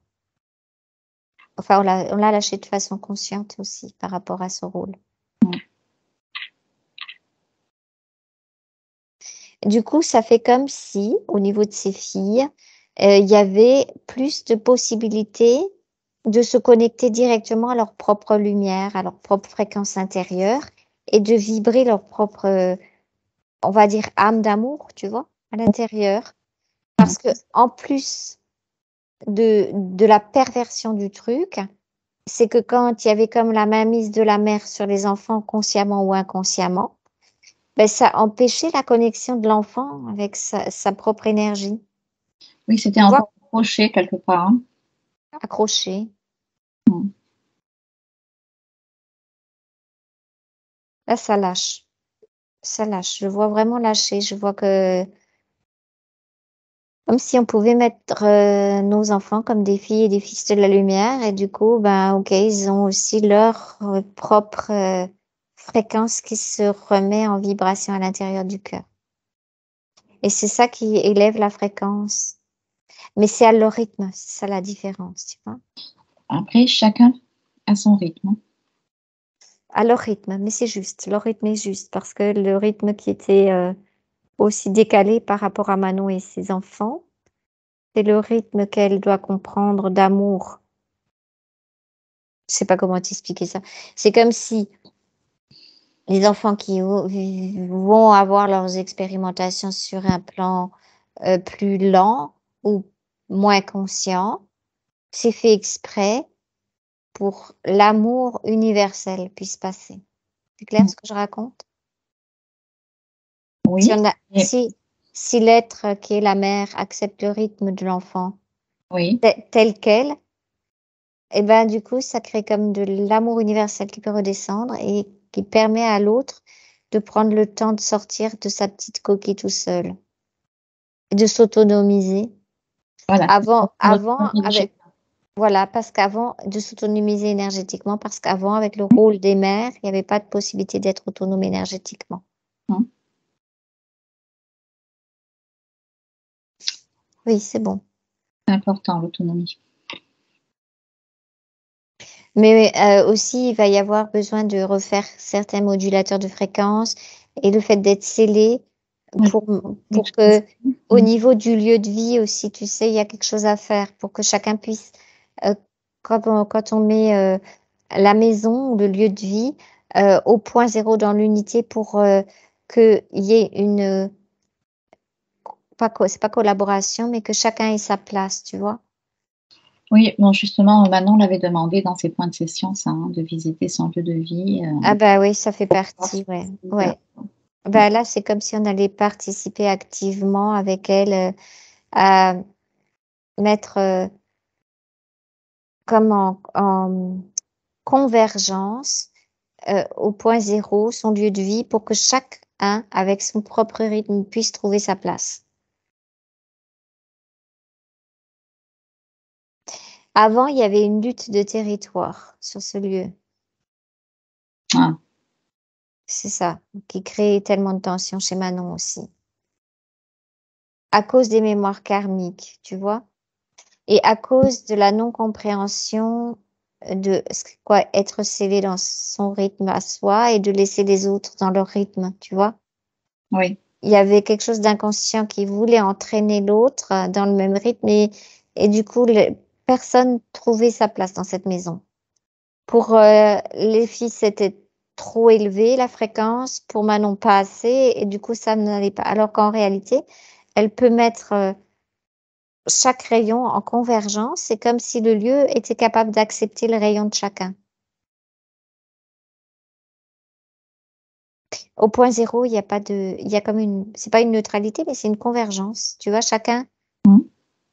Enfin, on l'a lâché de façon consciente aussi par rapport à ce rôle. Du coup, ça fait comme si, au niveau de ces filles, il y avait plus de possibilités de se connecter directement à leur propre lumière, à leur propre fréquence intérieure et de vibrer leur propre, on va dire, âme d'amour, tu vois, à l'intérieur. Parce que, en plus de la perversion du truc, c'est que quand il y avait comme la mainmise de la mère sur les enfants, consciemment ou inconsciemment, ben, ça empêchait la connexion de l'enfant avec sa propre énergie. Oui, c'était Tu vois, encore accroché quelque part, hein. accroché. Mm. Là, ça lâche. Ça lâche. Je vois vraiment lâcher. Je vois que, comme si on pouvait mettre nos enfants comme des filles et des fils de la lumière. Et du coup, ben, ok, ils ont aussi leur propre fréquence qui se remet en vibration à l'intérieur du cœur. Et c'est ça qui élève la fréquence. Mais c'est à leur rythme. C'est ça la différence, tu vois. Après, chacun a son rythme, hein. À leur rythme, mais c'est juste. Leur rythme est juste parce que le rythme qui était aussi décalé par rapport à Manon et ses enfants, c'est le rythme qu'elle doit comprendre d'amour. Je sais pas comment t'expliquer ça. C'est comme si les enfants qui vont avoir leurs expérimentations sur un plan plus lent ou moins conscient, c'est fait exprès pour l'amour universel puisse passer. C'est clair ce que je raconte? Si Oui, on a, et- si l'être qui est la mère accepte le rythme de l'enfant oui, tel quel, et ben du coup, ça crée comme de l'amour universel qui peut redescendre et qui permet à l'autre de prendre le temps de sortir de sa petite coquille tout seul et de s'autonomiser. voilà. Avant, avec, voilà, parce qu'avant, de s'autonomiser énergétiquement, parce qu'avant, avec le rôle des mères, il n'y avait pas de possibilité d'être autonome énergétiquement. Hein, Oui, c'est bon. c'est important, l'autonomie. Mais aussi, il va y avoir besoin de refaire certains modulateurs de fréquence et le fait d'être scellé Oui, pour, oui, pour tout à que, fait. au Mm. niveau du lieu de vie aussi, tu sais, il y a quelque chose à faire pour que chacun puisse, euh, quand on met la maison ou le lieu de vie au point zéro dans l'unité pour qu'il y ait une, c'est pas collaboration, mais que chacun ait sa place, tu vois. Oui, bon, justement, Manon l'avait demandé dans ses points de session, ça, hein, de visiter son lieu de vie. Ah bah oui, ça fait Voir partie, si ouais, possible. ouais. Ben là, c'est comme si on allait participer activement avec elle à mettre comme en convergence au point zéro son lieu de vie pour que chacun, avec son propre rythme, puisse trouver sa place. Avant, il y avait une lutte de territoire sur ce lieu. Ah. C'est ça, qui crée tellement de tensions chez Manon aussi. À cause des mémoires karmiques, tu vois, et à cause de la non-compréhension de quoi être scellé dans son rythme à soi et de laisser les autres dans leur rythme, tu vois. Oui. Il y avait quelque chose d'inconscient qui voulait entraîner l'autre dans le même rythme et du coup, personne trouvait sa place dans cette maison. Pour les filles, c'était trop élevé la fréquence, pour Manon pas assez et du coup, ça n'allait pas. Alors qu'en réalité, elle peut mettre chaque rayon en convergence. C'est comme si le lieu était capable d'accepter le rayon de chacun. Au point zéro, il y a pas de, il y a comme c'est pas une neutralité, mais c'est une convergence. Tu vois, chacun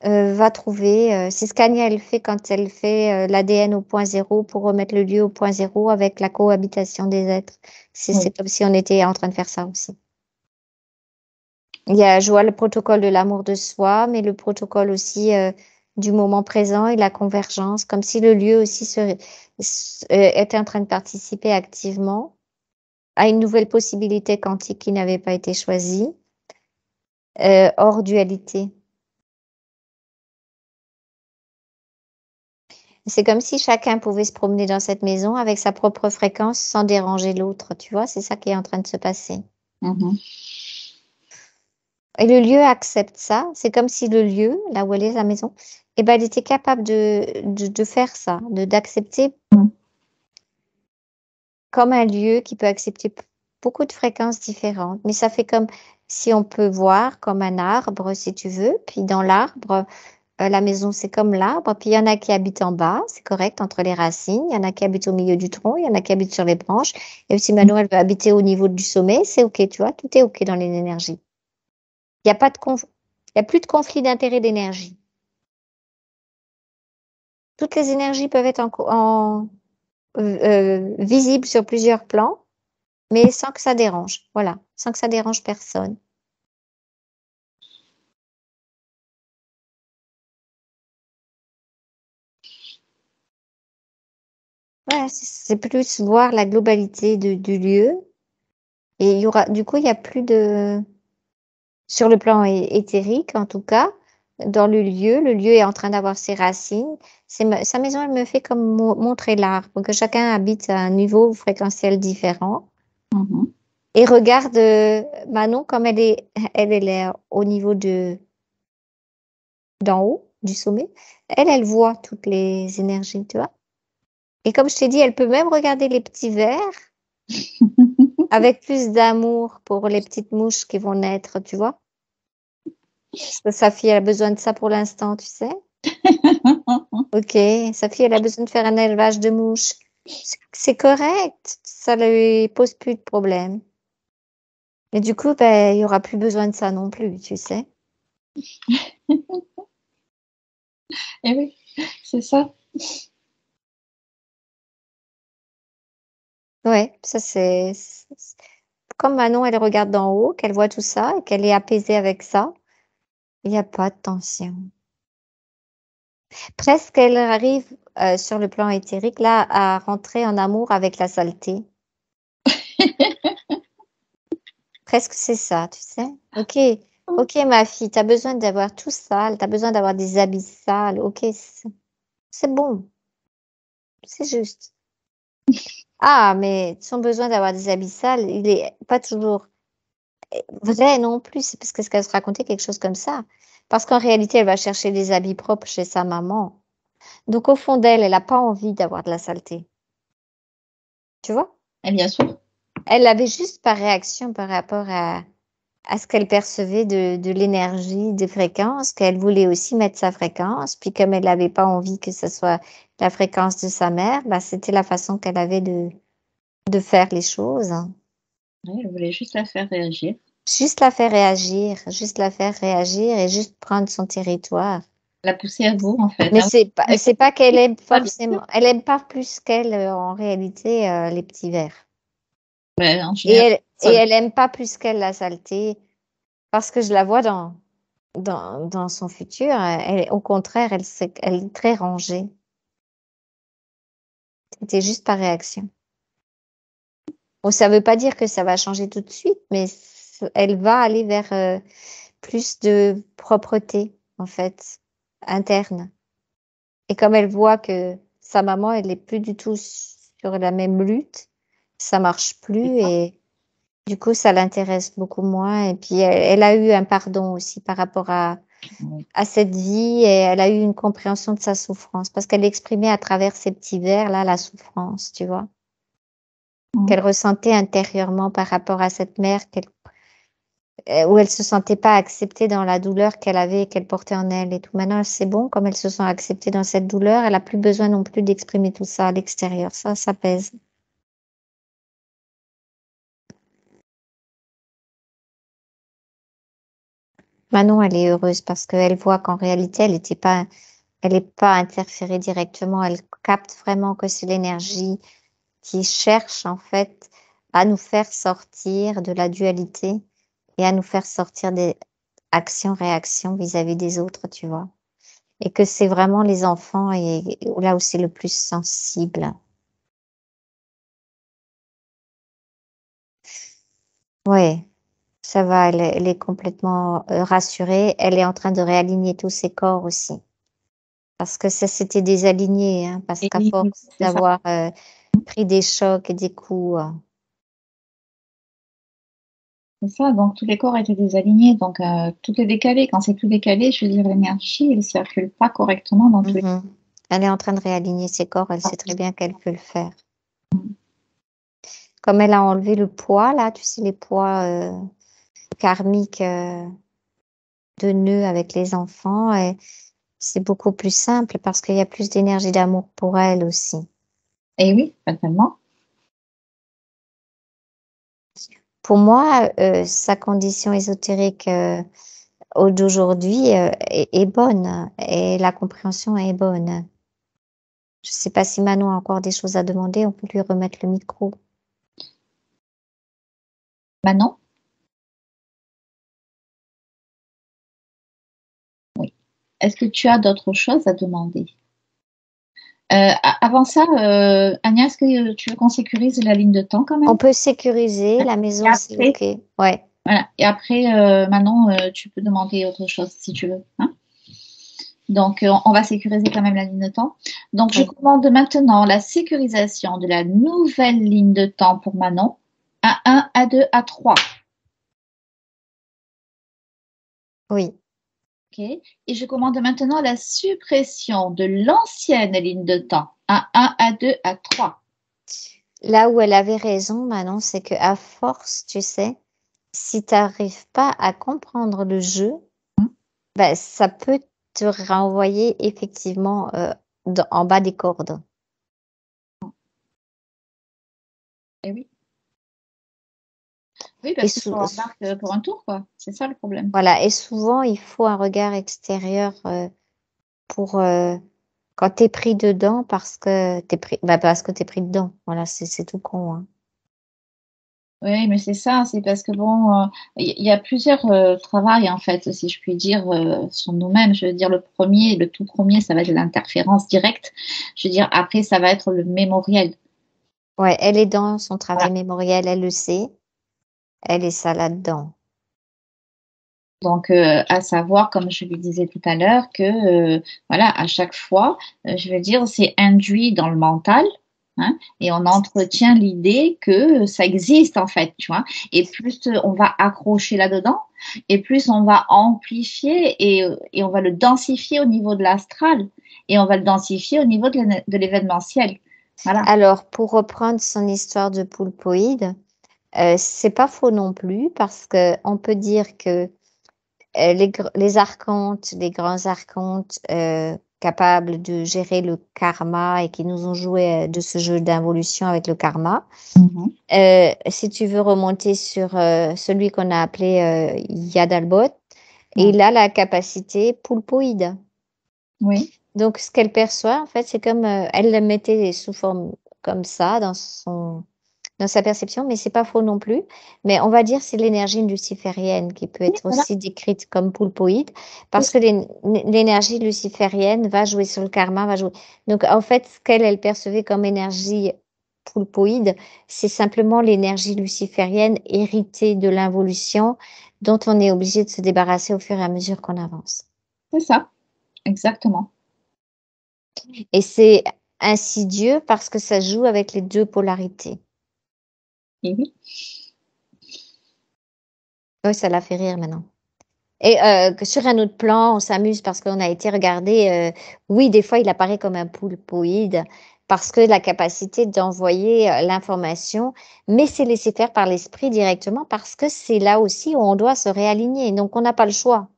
va trouver. C'est ce qu'Anya elle fait quand elle fait l'ADN au point zéro pour remettre le lieu au point zéro avec la cohabitation des êtres. C'est comme si on était en train de faire ça aussi. Je vois le protocole de l'amour de soi, mais le protocole aussi du moment présent et la convergence, comme si le lieu aussi était en train de participer activement à une nouvelle possibilité quantique qui n'avait pas été choisie, hors dualité. C'est comme si chacun pouvait se promener dans cette maison avec sa propre fréquence sans déranger l'autre, tu vois, c'est ça qui est en train de se passer. Et le lieu accepte ça, c'est comme si le lieu, là où elle est, la maison, eh ben, elle était capable de faire ça, d'accepter comme un lieu qui peut accepter beaucoup de fréquences différentes. Mais ça fait comme si on peut voir comme un arbre, si tu veux, puis dans l'arbre, la maison, c'est comme l'arbre, puis il y en a qui habitent en bas, c'est correct, entre les racines, il y en a qui habitent au milieu du tronc, il y en a qui habitent sur les branches, et si Manon, elle veut habiter au niveau du sommet, c'est OK, tu vois, tout est OK dans les énergies. Il n'y a pas de il y a plus de conflit d'intérêt d'énergie. Toutes les énergies peuvent être visibles sur plusieurs plans, mais sans que ça dérange, voilà, sans que ça dérange personne. Ouais, c'est plus voir la globalité du lieu. Et du coup, il y a plus de, sur le plan éthérique, en tout cas, dans le lieu est en train d'avoir ses racines. Sa maison, elle me fait comme montrer l'arbre, que chacun habite à un niveau fréquentiel différent. Et regarde Manon comme elle est au niveau d'en haut, du sommet. Elle voit toutes les énergies, tu vois. Et comme je t'ai dit, elle peut même regarder les petits vers avec plus d'amour pour les petites mouches qui vont naître, tu vois. Parce que sa fille, elle a besoin de ça pour l'instant, tu sais. Ok, sa fille, elle a besoin de faire un élevage de mouches. C'est correct, ça lui pose plus de problème. Et du coup, ben, il y aura plus besoin de ça non plus, tu sais. Eh oui, c'est ça. Ouais, ça comme Manon, elle regarde d'en haut, qu'elle voit tout ça et qu'elle est apaisée avec ça, il n'y a pas de tension. Presque, elle arrive sur le plan éthérique là à rentrer en amour avec la saleté. Presque c'est ça, tu sais. Ok, ma fille, tu as besoin d'avoir tout sale, tu as besoin d'avoir des habits sales. Ok, c'est bon, c'est juste. Ah, mais son besoin d'avoir des habits sales, il est pas toujours vrai non plus. C'est parce qu'elle se racontait quelque chose comme ça. Parce qu'en réalité, elle va chercher des habits propres chez sa maman. Donc, au fond d'elle, elle n'a pas envie d'avoir de la saleté. Tu vois? Et bien sûr. Elle l'avait juste par réaction par rapport à ce qu'elle percevait de l'énergie, des fréquences, qu'elle voulait aussi mettre sa fréquence. Puis, comme elle n'avait pas envie que ce soit la fréquence de sa mère, bah, c'était la façon qu'elle avait de faire les choses. Oui, je voulais juste la faire réagir. Juste la faire réagir et juste prendre son territoire. La pousser à vous, en fait. Mais Ah oui. c'est pas qu'elle aime Pas bien. forcément, elle aime pas plus qu'elle en réalité les petits verres. Ben, en Et général, ça. elle aime pas plus qu'elle la saleté parce que je la vois dans son futur. Elle, au contraire, elle est très rangée. C'était juste par réaction. Bon, ça veut pas dire que ça va changer tout de suite, mais elle va aller vers plus de propreté, en fait, interne. Et comme elle voit que sa maman, elle est plus du tout sur la même lutte, ça marche plus et du coup, ça l'intéresse beaucoup moins. Et puis, elle a eu un pardon aussi par rapport Oui. à cette vie et elle a eu une compréhension de sa souffrance parce qu'elle exprimait à travers ces petits vers là la souffrance, tu vois, Mhm. qu'elle ressentait intérieurement par rapport à cette mère où elle se sentait pas acceptée dans la douleur qu'elle avait et qu'elle portait en elle et tout. Maintenant, c'est bon, comme elle se sent acceptée dans cette douleur, elle a plus besoin non plus d'exprimer tout ça à l'extérieur. Ça pèse. Manon, elle est heureuse parce qu'elle voit qu'en réalité, elle n'est pas interférée directement. Elle capte vraiment que c'est l'énergie qui cherche en fait à nous faire sortir de la dualité et à nous faire sortir des actions-réactions vis-à-vis des autres, tu vois. Et que c'est vraiment les enfants et là où c'est le plus sensible. Ouais, ça va, elle est complètement rassurée. Elle est en train de réaligner tous ses corps aussi. Parce que ça s'était désaligné, hein, parce Et qu'à force c'est ça. d'avoir pris des chocs et des coups. C'est ça. Donc, tous les corps étaient désalignés. Donc, tout est décalé. Quand c'est tout décalé, je veux dire, l'énergie, elle ne circule pas correctement dans tous les Mhm. Elle est en train de réaligner ses corps, elle sait très bien qu'elle peut le faire. Comme elle a enlevé le poids, là, tu sais, les poids karmiques de nœuds avec les enfants, et c'est beaucoup plus simple parce qu'il y a plus d'énergie d'amour pour elle aussi. Et oui, fatalement. Pour moi, sa condition ésotérique d'aujourd'hui est bonne et la compréhension est bonne. Je ne sais pas si Manon a encore des choses à demander, on peut lui remettre le micro. Manon? Oui. Est-ce que tu as d'autres choses à demander? Avant ça, Agnès, est-ce que tu veux qu'on sécurise la ligne de temps quand On même? peut sécuriser, la Et maison, c'est après, OK. Ouais. voilà. Et après, Manon, tu peux demander autre chose si tu veux. Hein. Donc, on va sécuriser quand même la ligne de temps. Donc, je Oui. commande maintenant la sécurisation de la nouvelle ligne de temps pour Manon. A1, A2, A3. Oui. OK. Et je commande maintenant la suppression de l'ancienne ligne de temps. A1, A2, A3. Là où elle avait raison, Manon, c'est que à force, tu sais, si tu n'arrives pas à comprendre le jeu, ben, ça peut te renvoyer effectivement en bas des cordes. Eh oui. Oui, Et parce que tu embarques pour un tour, quoi. C'est ça le problème. voilà. Et souvent, il faut un regard extérieur pour quand t'es pris dedans parce que t'es pris dedans. Voilà, c'est tout con, hein. Oui, mais c'est ça, c'est parce que bon, il y a plusieurs travails en fait, si je puis dire, sur nous-mêmes. Je veux dire, le tout premier, ça va être l'interférence directe. Je veux dire, après, ça va être le mémoriel. Ouais, elle est dans son Voilà. travail mémoriel, elle le sait. Elle est ça là-dedans. Donc, à savoir, comme je lui disais tout à l'heure, que voilà, à chaque fois, je veux dire, c'est induit dans le mental. Hein, et on entretient l'idée que ça existe en fait, tu vois. Et plus on va accrocher là-dedans, et plus on va amplifier et on va le densifier au niveau de l'astral, et on va le densifier au niveau de l'événementiel. Voilà. Alors, pour reprendre son histoire de poulpoïde, c'est pas faux non plus parce que on peut dire que les archontes, les grands archontes capables de gérer le karma et qui nous ont joué de ce jeu d'involution avec le karma. Si tu veux remonter sur celui qu'on a appelé Yadalbot, il a la capacité poulpoïde. Oui. Donc, ce qu'elle perçoit, en fait, c'est comme elle le mettait sous forme comme ça dans sa perception, mais c'est pas faux non plus. Mais on va dire c'est l'énergie luciférienne qui peut être voilà. aussi décrite comme poulpoïde, parce que l'énergie luciférienne va jouer sur le karma, va jouer. Donc, en fait, ce qu'elle percevait comme énergie poulpoïde, c'est simplement l'énergie luciférienne héritée de l'involution dont on est obligé de se débarrasser au fur et à mesure qu'on avance. C'est ça, exactement. Et c'est insidieux parce que ça joue avec les deux polarités. Et oui. Oui, ça l'a fait rire maintenant. Et sur un autre plan, on s'amuse parce qu'on a été regarder. Oui, des fois, il apparaît comme un poulpoïde parce que la capacité d'envoyer l'information, mais c'est laissé faire par l'esprit directement parce que c'est là aussi où on doit se réaligner. Donc, on n'a pas le choix.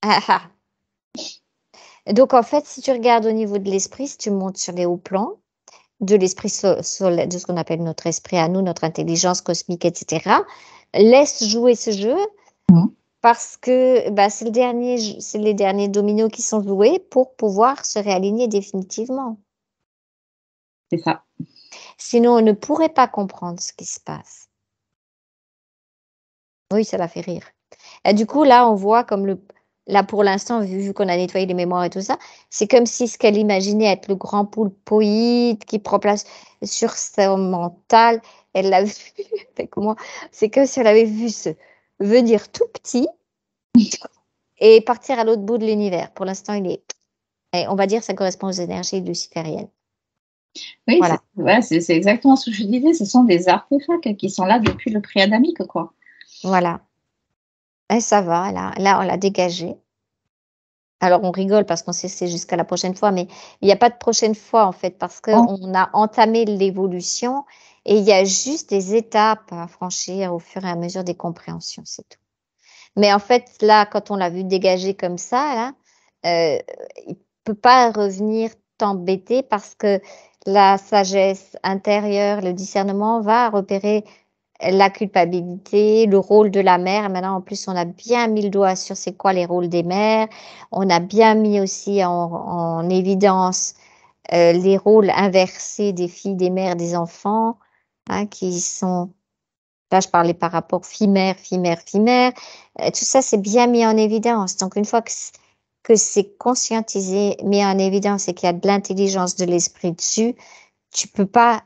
Ah, ah. Donc, en fait, si tu regardes au niveau de l'esprit, si tu montes sur les hauts plans, de l'esprit solaire, de ce qu'on appelle notre esprit à nous, notre intelligence cosmique, etc., laisse jouer ce jeu parce que c'est les derniers dominos qui sont joués pour pouvoir se réaligner définitivement. C'est ça. Sinon, on ne pourrait pas comprendre ce qui se passe. Oui, ça l'a fait rire. Et du coup, là, on voit comme là, pour l'instant, vu qu'on a nettoyé les mémoires et tout ça, c'est comme si ce qu'elle imaginait être le grand poulpoïde qui prend place sur son mental, elle l'a vu avec moi. C'est comme si elle avait vu venir tout petit et partir à l'autre bout de l'univers. Pour l'instant, on va dire que ça correspond aux énergies lucifériennes. Oui, voilà. C'est exactement ce que je disais. Ce sont des artefacts qui sont là depuis le pré-adamique, quoi. Voilà. Et ça va, là, on l'a dégagé. Alors, on rigole parce qu'on sait que c'est jusqu'à la prochaine fois, mais il n'y a pas de prochaine fois, en fait, parce qu'on a entamé l'évolution et il y a juste des étapes à franchir au fur et à mesure des compréhensions, c'est tout. Mais en fait, là, quand on l'a vu dégager comme ça, là, il ne peut pas revenir t'embêter parce que la sagesse intérieure, le discernement va repérer la culpabilité, le rôle de la mère. Maintenant, en plus, on a bien mis le doigt sur c'est quoi les rôles des mères. On a bien mis aussi en évidence les rôles inversés des filles, des mères, des enfants, qui sont, là, je parlais par rapport fille-mère, fille-mère, fille-mère. Tout ça, c'est bien mis en évidence. Donc, une fois que c'est conscientisé, mis en évidence et qu'il y a de l'intelligence de l'esprit dessus, tu peux pas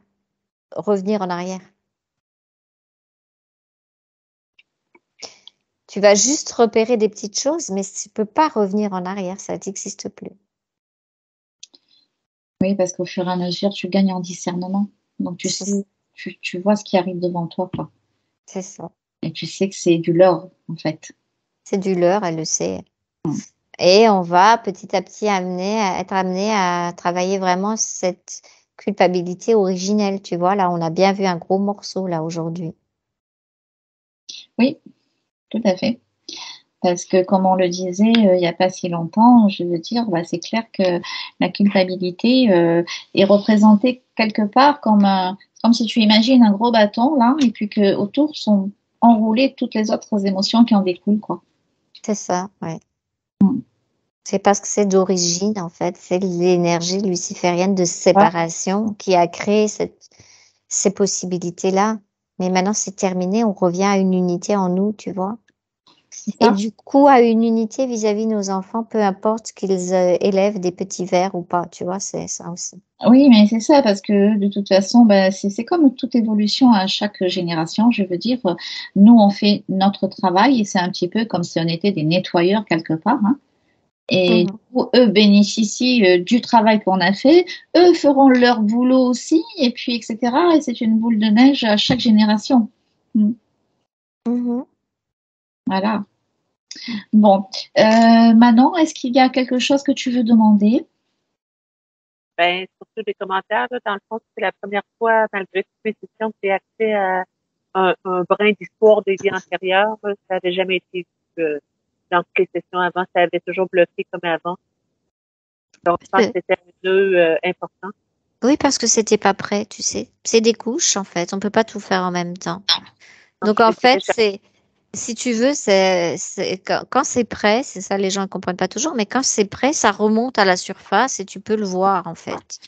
revenir en arrière. Tu vas juste repérer des petites choses, mais tu ne peux pas revenir en arrière, ça n'existe plus. Oui, parce qu'au fur et à mesure, tu gagnes en discernement. Donc, tu sais, tu vois ce qui arrive devant toi, quoi. C'est ça. Et tu sais que c'est du leurre, en fait. C'est du leurre, elle le sait. Et on va petit à petit être amené à travailler vraiment cette culpabilité originelle, tu vois. Là, on a bien vu un gros morceau, là, aujourd'hui. Oui, tout à fait. Parce que, comme on le disait il n'y a pas si longtemps, je veux dire, c'est clair que la culpabilité est représentée quelque part comme si tu imagines un gros bâton, là, et puis que autour sont enroulées toutes les autres émotions qui en découlent, quoi. C'est ça, ouais. C'est parce que c'est d'origine, en fait. C'est l'énergie luciférienne de séparation qui a créé ces possibilités-là. Mais maintenant, c'est terminé. On revient à une unité en nous, tu vois. Et du coup, à une unité vis-à-vis de nos enfants, peu importe qu'ils élèvent des petits vers ou pas, tu vois, c'est ça aussi. Oui, mais c'est ça, parce que de toute façon, c'est comme toute évolution à chaque génération. Je veux dire, nous, on fait notre travail et c'est un petit peu comme si on était des nettoyeurs quelque part, hein. Et du coup, eux bénéficient du travail qu'on a fait, eux feront leur boulot aussi, et puis etc. Et c'est une boule de neige à chaque génération. Voilà. Bon, Manon, est-ce qu'il y a quelque chose que tu veux demander? Surtout des commentaires, là, dans le fond, c'est la première fois, malgré toutes mes sessions, que j'ai accès un brin d'histoire des vies antérieures. Ça n'avait jamais été vu dans toutes les sessions avant. Ça avait toujours bloqué comme avant. Donc, je pense que c'était un nœud important. Oui, parce que c'était pas prêt, tu sais. C'est des couches, en fait. On peut pas tout faire en même temps. Donc, en fait, si tu veux, quand c'est prêt, c'est ça, les gens ne comprennent pas toujours, mais quand c'est prêt, ça remonte à la surface et tu peux le voir, en fait.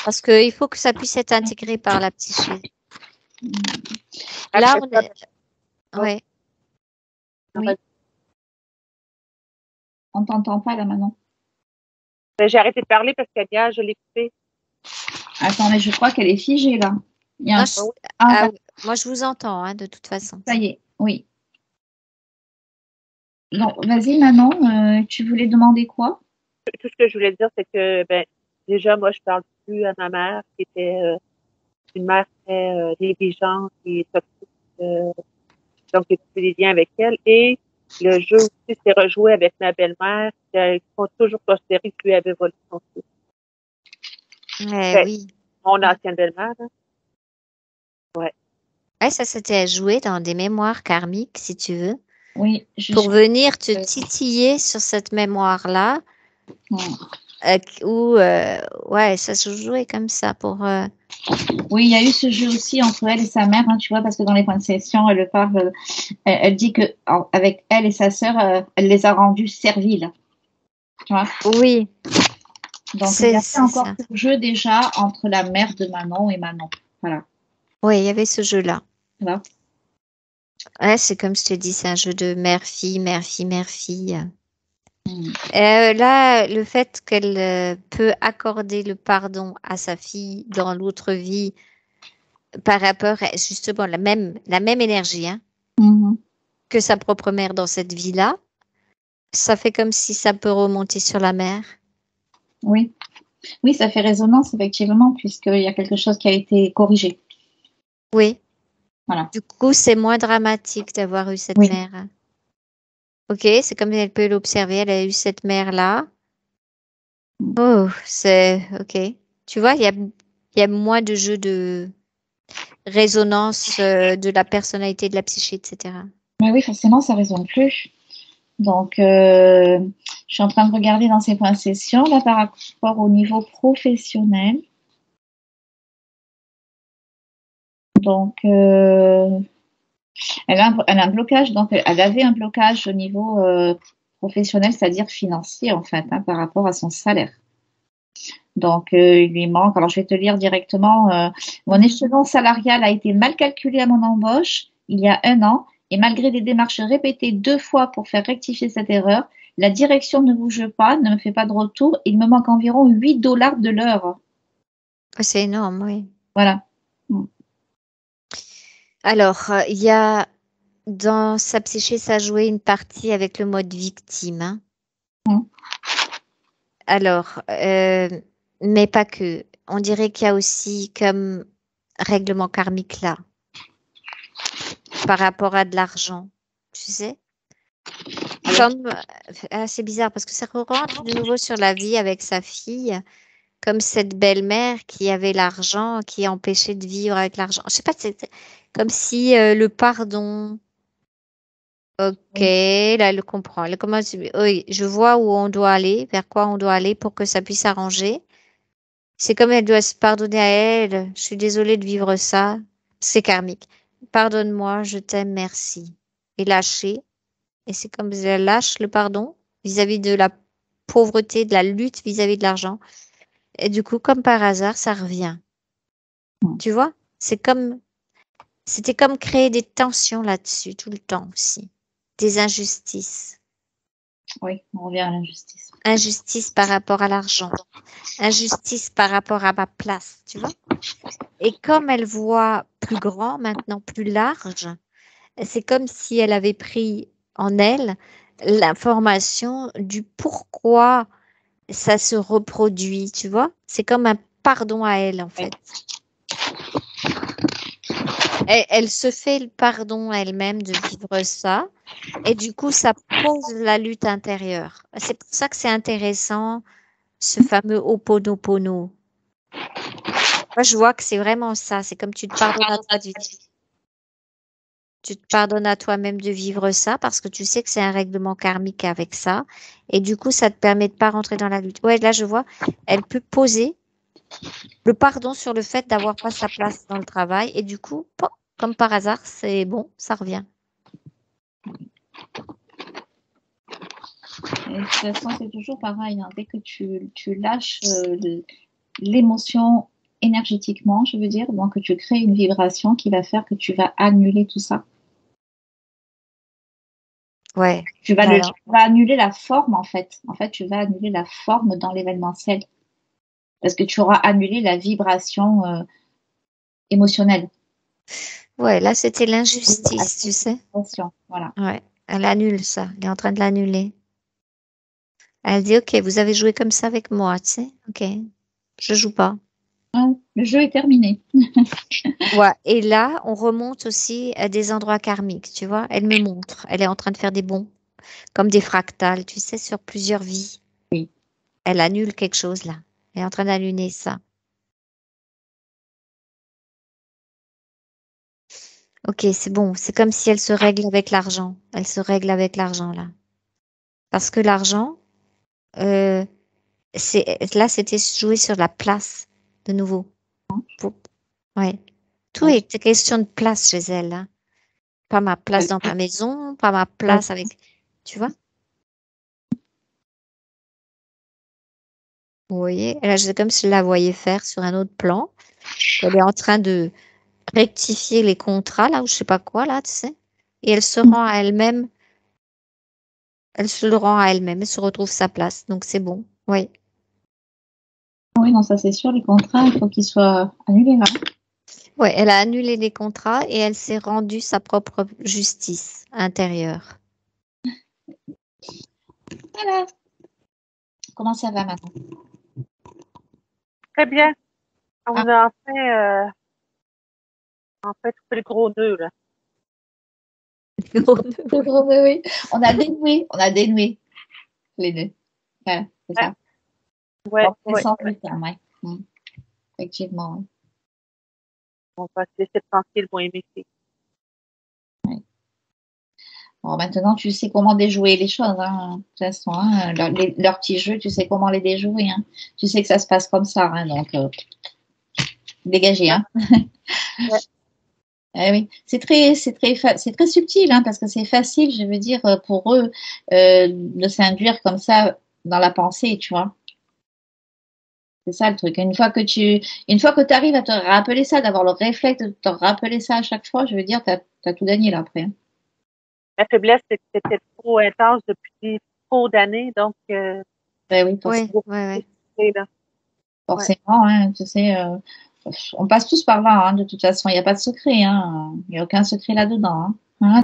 Parce qu'il faut que ça puisse être intégré par la psyché. Là, on est... Ouais. Oui. On t'entend pas, là, Manon. J'ai arrêté de parler parce qu'Alia, je l'ai coupée. Attends, mais je crois qu'elle est figée, là. Moi, je vous entends, hein, de toute façon. Ça y est, oui. Non, vas-y, Manon, tu voulais demander quoi? Tout ce que je voulais dire, c'est que, déjà, moi, je parle plus à ma mère, qui était une mère très négligente et toxique. Donc, j'ai coupé les liens avec elle. Et le jeu aussi s'est rejoué avec ma belle-mère, qui ont toujours considéré que lui avait volé son fils. Oui. Mon ancienne belle-mère. Hein. Ouais, ça s'était joué dans des mémoires karmiques, si tu veux. Oui. Pour venir te titiller sur cette mémoire-là. Ouais, ça se jouait comme ça pour. Oui, il y a eu ce jeu aussi entre elle et sa mère, hein, tu vois, parce que dans les points de session, elle parle, elle dit que avec elle et sa sœur, elle les a rendus serviles. Tu vois? Oui. Donc il y a encore ce jeu déjà entre la mère de Manon et Manon. Voilà. Oui, il y avait ce jeu-là. Voilà. Ouais, c'est comme je te dis, c'est un jeu de mère-fille, mère-fille, mère-fille. Là, le fait qu'elle peut accorder le pardon à sa fille dans l'autre vie par rapport à justement la même énergie hein, que sa propre mère dans cette vie-là, ça fait comme si ça peut remonter sur la mère. Oui. Oui, ça fait résonance effectivement puisqu'il y a quelque chose qui a été corrigé. Oui. Voilà. Du coup, c'est moins dramatique d'avoir eu cette mère. Ok, c'est comme elle peut l'observer, elle a eu cette mère-là. Oh, c'est ok. Tu vois, il y a moins de jeux de résonance de la personnalité, de la psyché, etc. Mais oui, forcément, ça ne résonne plus. Donc, je suis en train de regarder dans ces points de session, là, par rapport au niveau professionnel. Donc, elle a un blocage, donc elle avait un blocage au niveau professionnel, c'est-à-dire financier, en fait, hein, par rapport à son salaire. Donc, il lui manque, alors je vais te lire directement, mon échelon salarial a été mal calculé à mon embauche il y a 1 an, et malgré des démarches répétées 2 fois pour faire rectifier cette erreur, la direction ne bouge pas, ne me fait pas de retour, il me manque environ 8 $ de l'heure. C'est énorme, oui. Voilà. Alors, il y a dans sa psyché, ça jouait une partie avec le mode victime. Hein. Alors, mais pas que. On dirait qu'il y a aussi comme règlement karmique là, par rapport à de l'argent, tu sais. Comme, c'est bizarre parce que ça rentre de nouveau sur la vie avec sa fille, comme cette belle-mère qui avait l'argent, qui empêchait de vivre avec l'argent. Je sais pas, c'est comme si le pardon. Ok, là, elle comprend. Elle commence, oui, je vois où on doit aller, vers quoi on doit aller pour que ça puisse s'arranger. C'est comme elle doit se pardonner à elle. Je suis désolée de vivre ça. C'est karmique. Pardonne-moi, je t'aime, merci. Et lâcher. Et c'est comme elle lâche le pardon vis-à-vis de la pauvreté, de la lutte vis-à-vis de l'argent. Et du coup, comme par hasard, ça revient. Tu vois? C'était comme créer des tensions là-dessus tout le temps aussi. Des injustices. Oui, on revient à l'injustice. Injustice par rapport à l'argent. Injustice par rapport à ma place, tu vois? Et comme elle voit plus grand maintenant, plus large, c'est comme si elle avait pris en elle l'information du pourquoi ça se reproduit, tu vois? C'est comme un pardon à elle, en fait. Elle se fait le pardon à elle-même de vivre ça. Et du coup, ça pose la lutte intérieure. C'est pour ça que c'est intéressant, ce fameux Ho'oponopono. Moi, je vois que c'est vraiment ça. C'est comme tu te pardonnes à toi. Tu te pardonnes à toi-même de vivre ça parce que tu sais que c'est un règlement karmique avec ça. Et du coup, ça te permet de pas rentrer dans la lutte. Ouais, là, je vois, elle peut poser le pardon sur le fait d'avoir pas sa place dans le travail. Et du coup, comme par hasard, c'est bon, ça revient. Et de toute façon, c'est toujours pareil. Hein. Dès que tu lâches l'émotion énergétiquement, je veux dire, donc tu crées une vibration qui va faire que tu vas annuler tout ça. Ouais. Tu vas annuler la forme, en fait. En fait, tu vas annuler la forme dans l'événementiel. Parce que tu auras annulé la vibration émotionnelle. Ouais, là, c'était l'injustice, tu sais. Voilà. Ouais, elle annule ça. Elle est en train de l'annuler. Elle dit, OK, vous avez joué comme ça avec moi, tu sais. OK, je joue pas. Le jeu est terminé. Ouais, et là, on remonte aussi à des endroits karmiques, tu vois. Elle me montre. Elle est en train de faire des bons, comme des fractales, tu sais, sur plusieurs vies. Oui. Elle annule quelque chose là. Elle est en train d'annuler ça. OK, c'est bon. C'est comme si elle se règle avec l'argent. Elle se règle avec l'argent là. Parce que l'argent, euh, là, c'était joué sur la place de nouveau. Ouais. Tout est question de place chez elle. Hein. Pas ma place dans ma maison, pas ma place avec. Tu vois? Vous voyez? Là, c'est comme si je la voyais faire sur un autre plan. Elle est en train de rectifier les contrats, là, ou je sais pas quoi, là, tu sais. Et elle se rend à elle-même. Elle se le rend à elle-même. Elle se retrouve sa place. Donc, c'est bon. Oui. Oui, non, ça c'est sûr. Les contrats, il faut qu'ils soient annulés. Hein. Ouais, elle a annulé les contrats et elle s'est rendue sa propre justice intérieure. Voilà. Comment ça va maintenant? Très bien. On a enfin trouvé le gros nœud, là. Oui. On a dénoué les deux. Voilà, c'est ça. Ouais, Effectivement. On va se laisser tranquille, bon aimer. Ouais. Bon, maintenant, tu sais comment déjouer les choses. Hein. De toute façon, hein, leurs petits jeux, tu sais comment les déjouer. Hein. Tu sais que ça se passe comme ça. Hein, donc, dégagez. Hein. Ouais. Oui, c'est très subtil hein, parce que c'est facile, je veux dire, pour eux de s'induire comme ça dans la pensée, tu vois. C'est ça le truc. Une fois que tu arrives à te rappeler ça, d'avoir le réflexe de te rappeler ça à chaque fois, je veux dire, t'as tout gagné là après. Hein. La faiblesse, c'est que c'était trop intense depuis trop d'années, donc Oui, forcément. Forcément, hein, tu sais, on passe tous par là, hein, de toute façon, il n'y a pas de secret, hein. Il n'y a aucun secret là-dedans. Hein.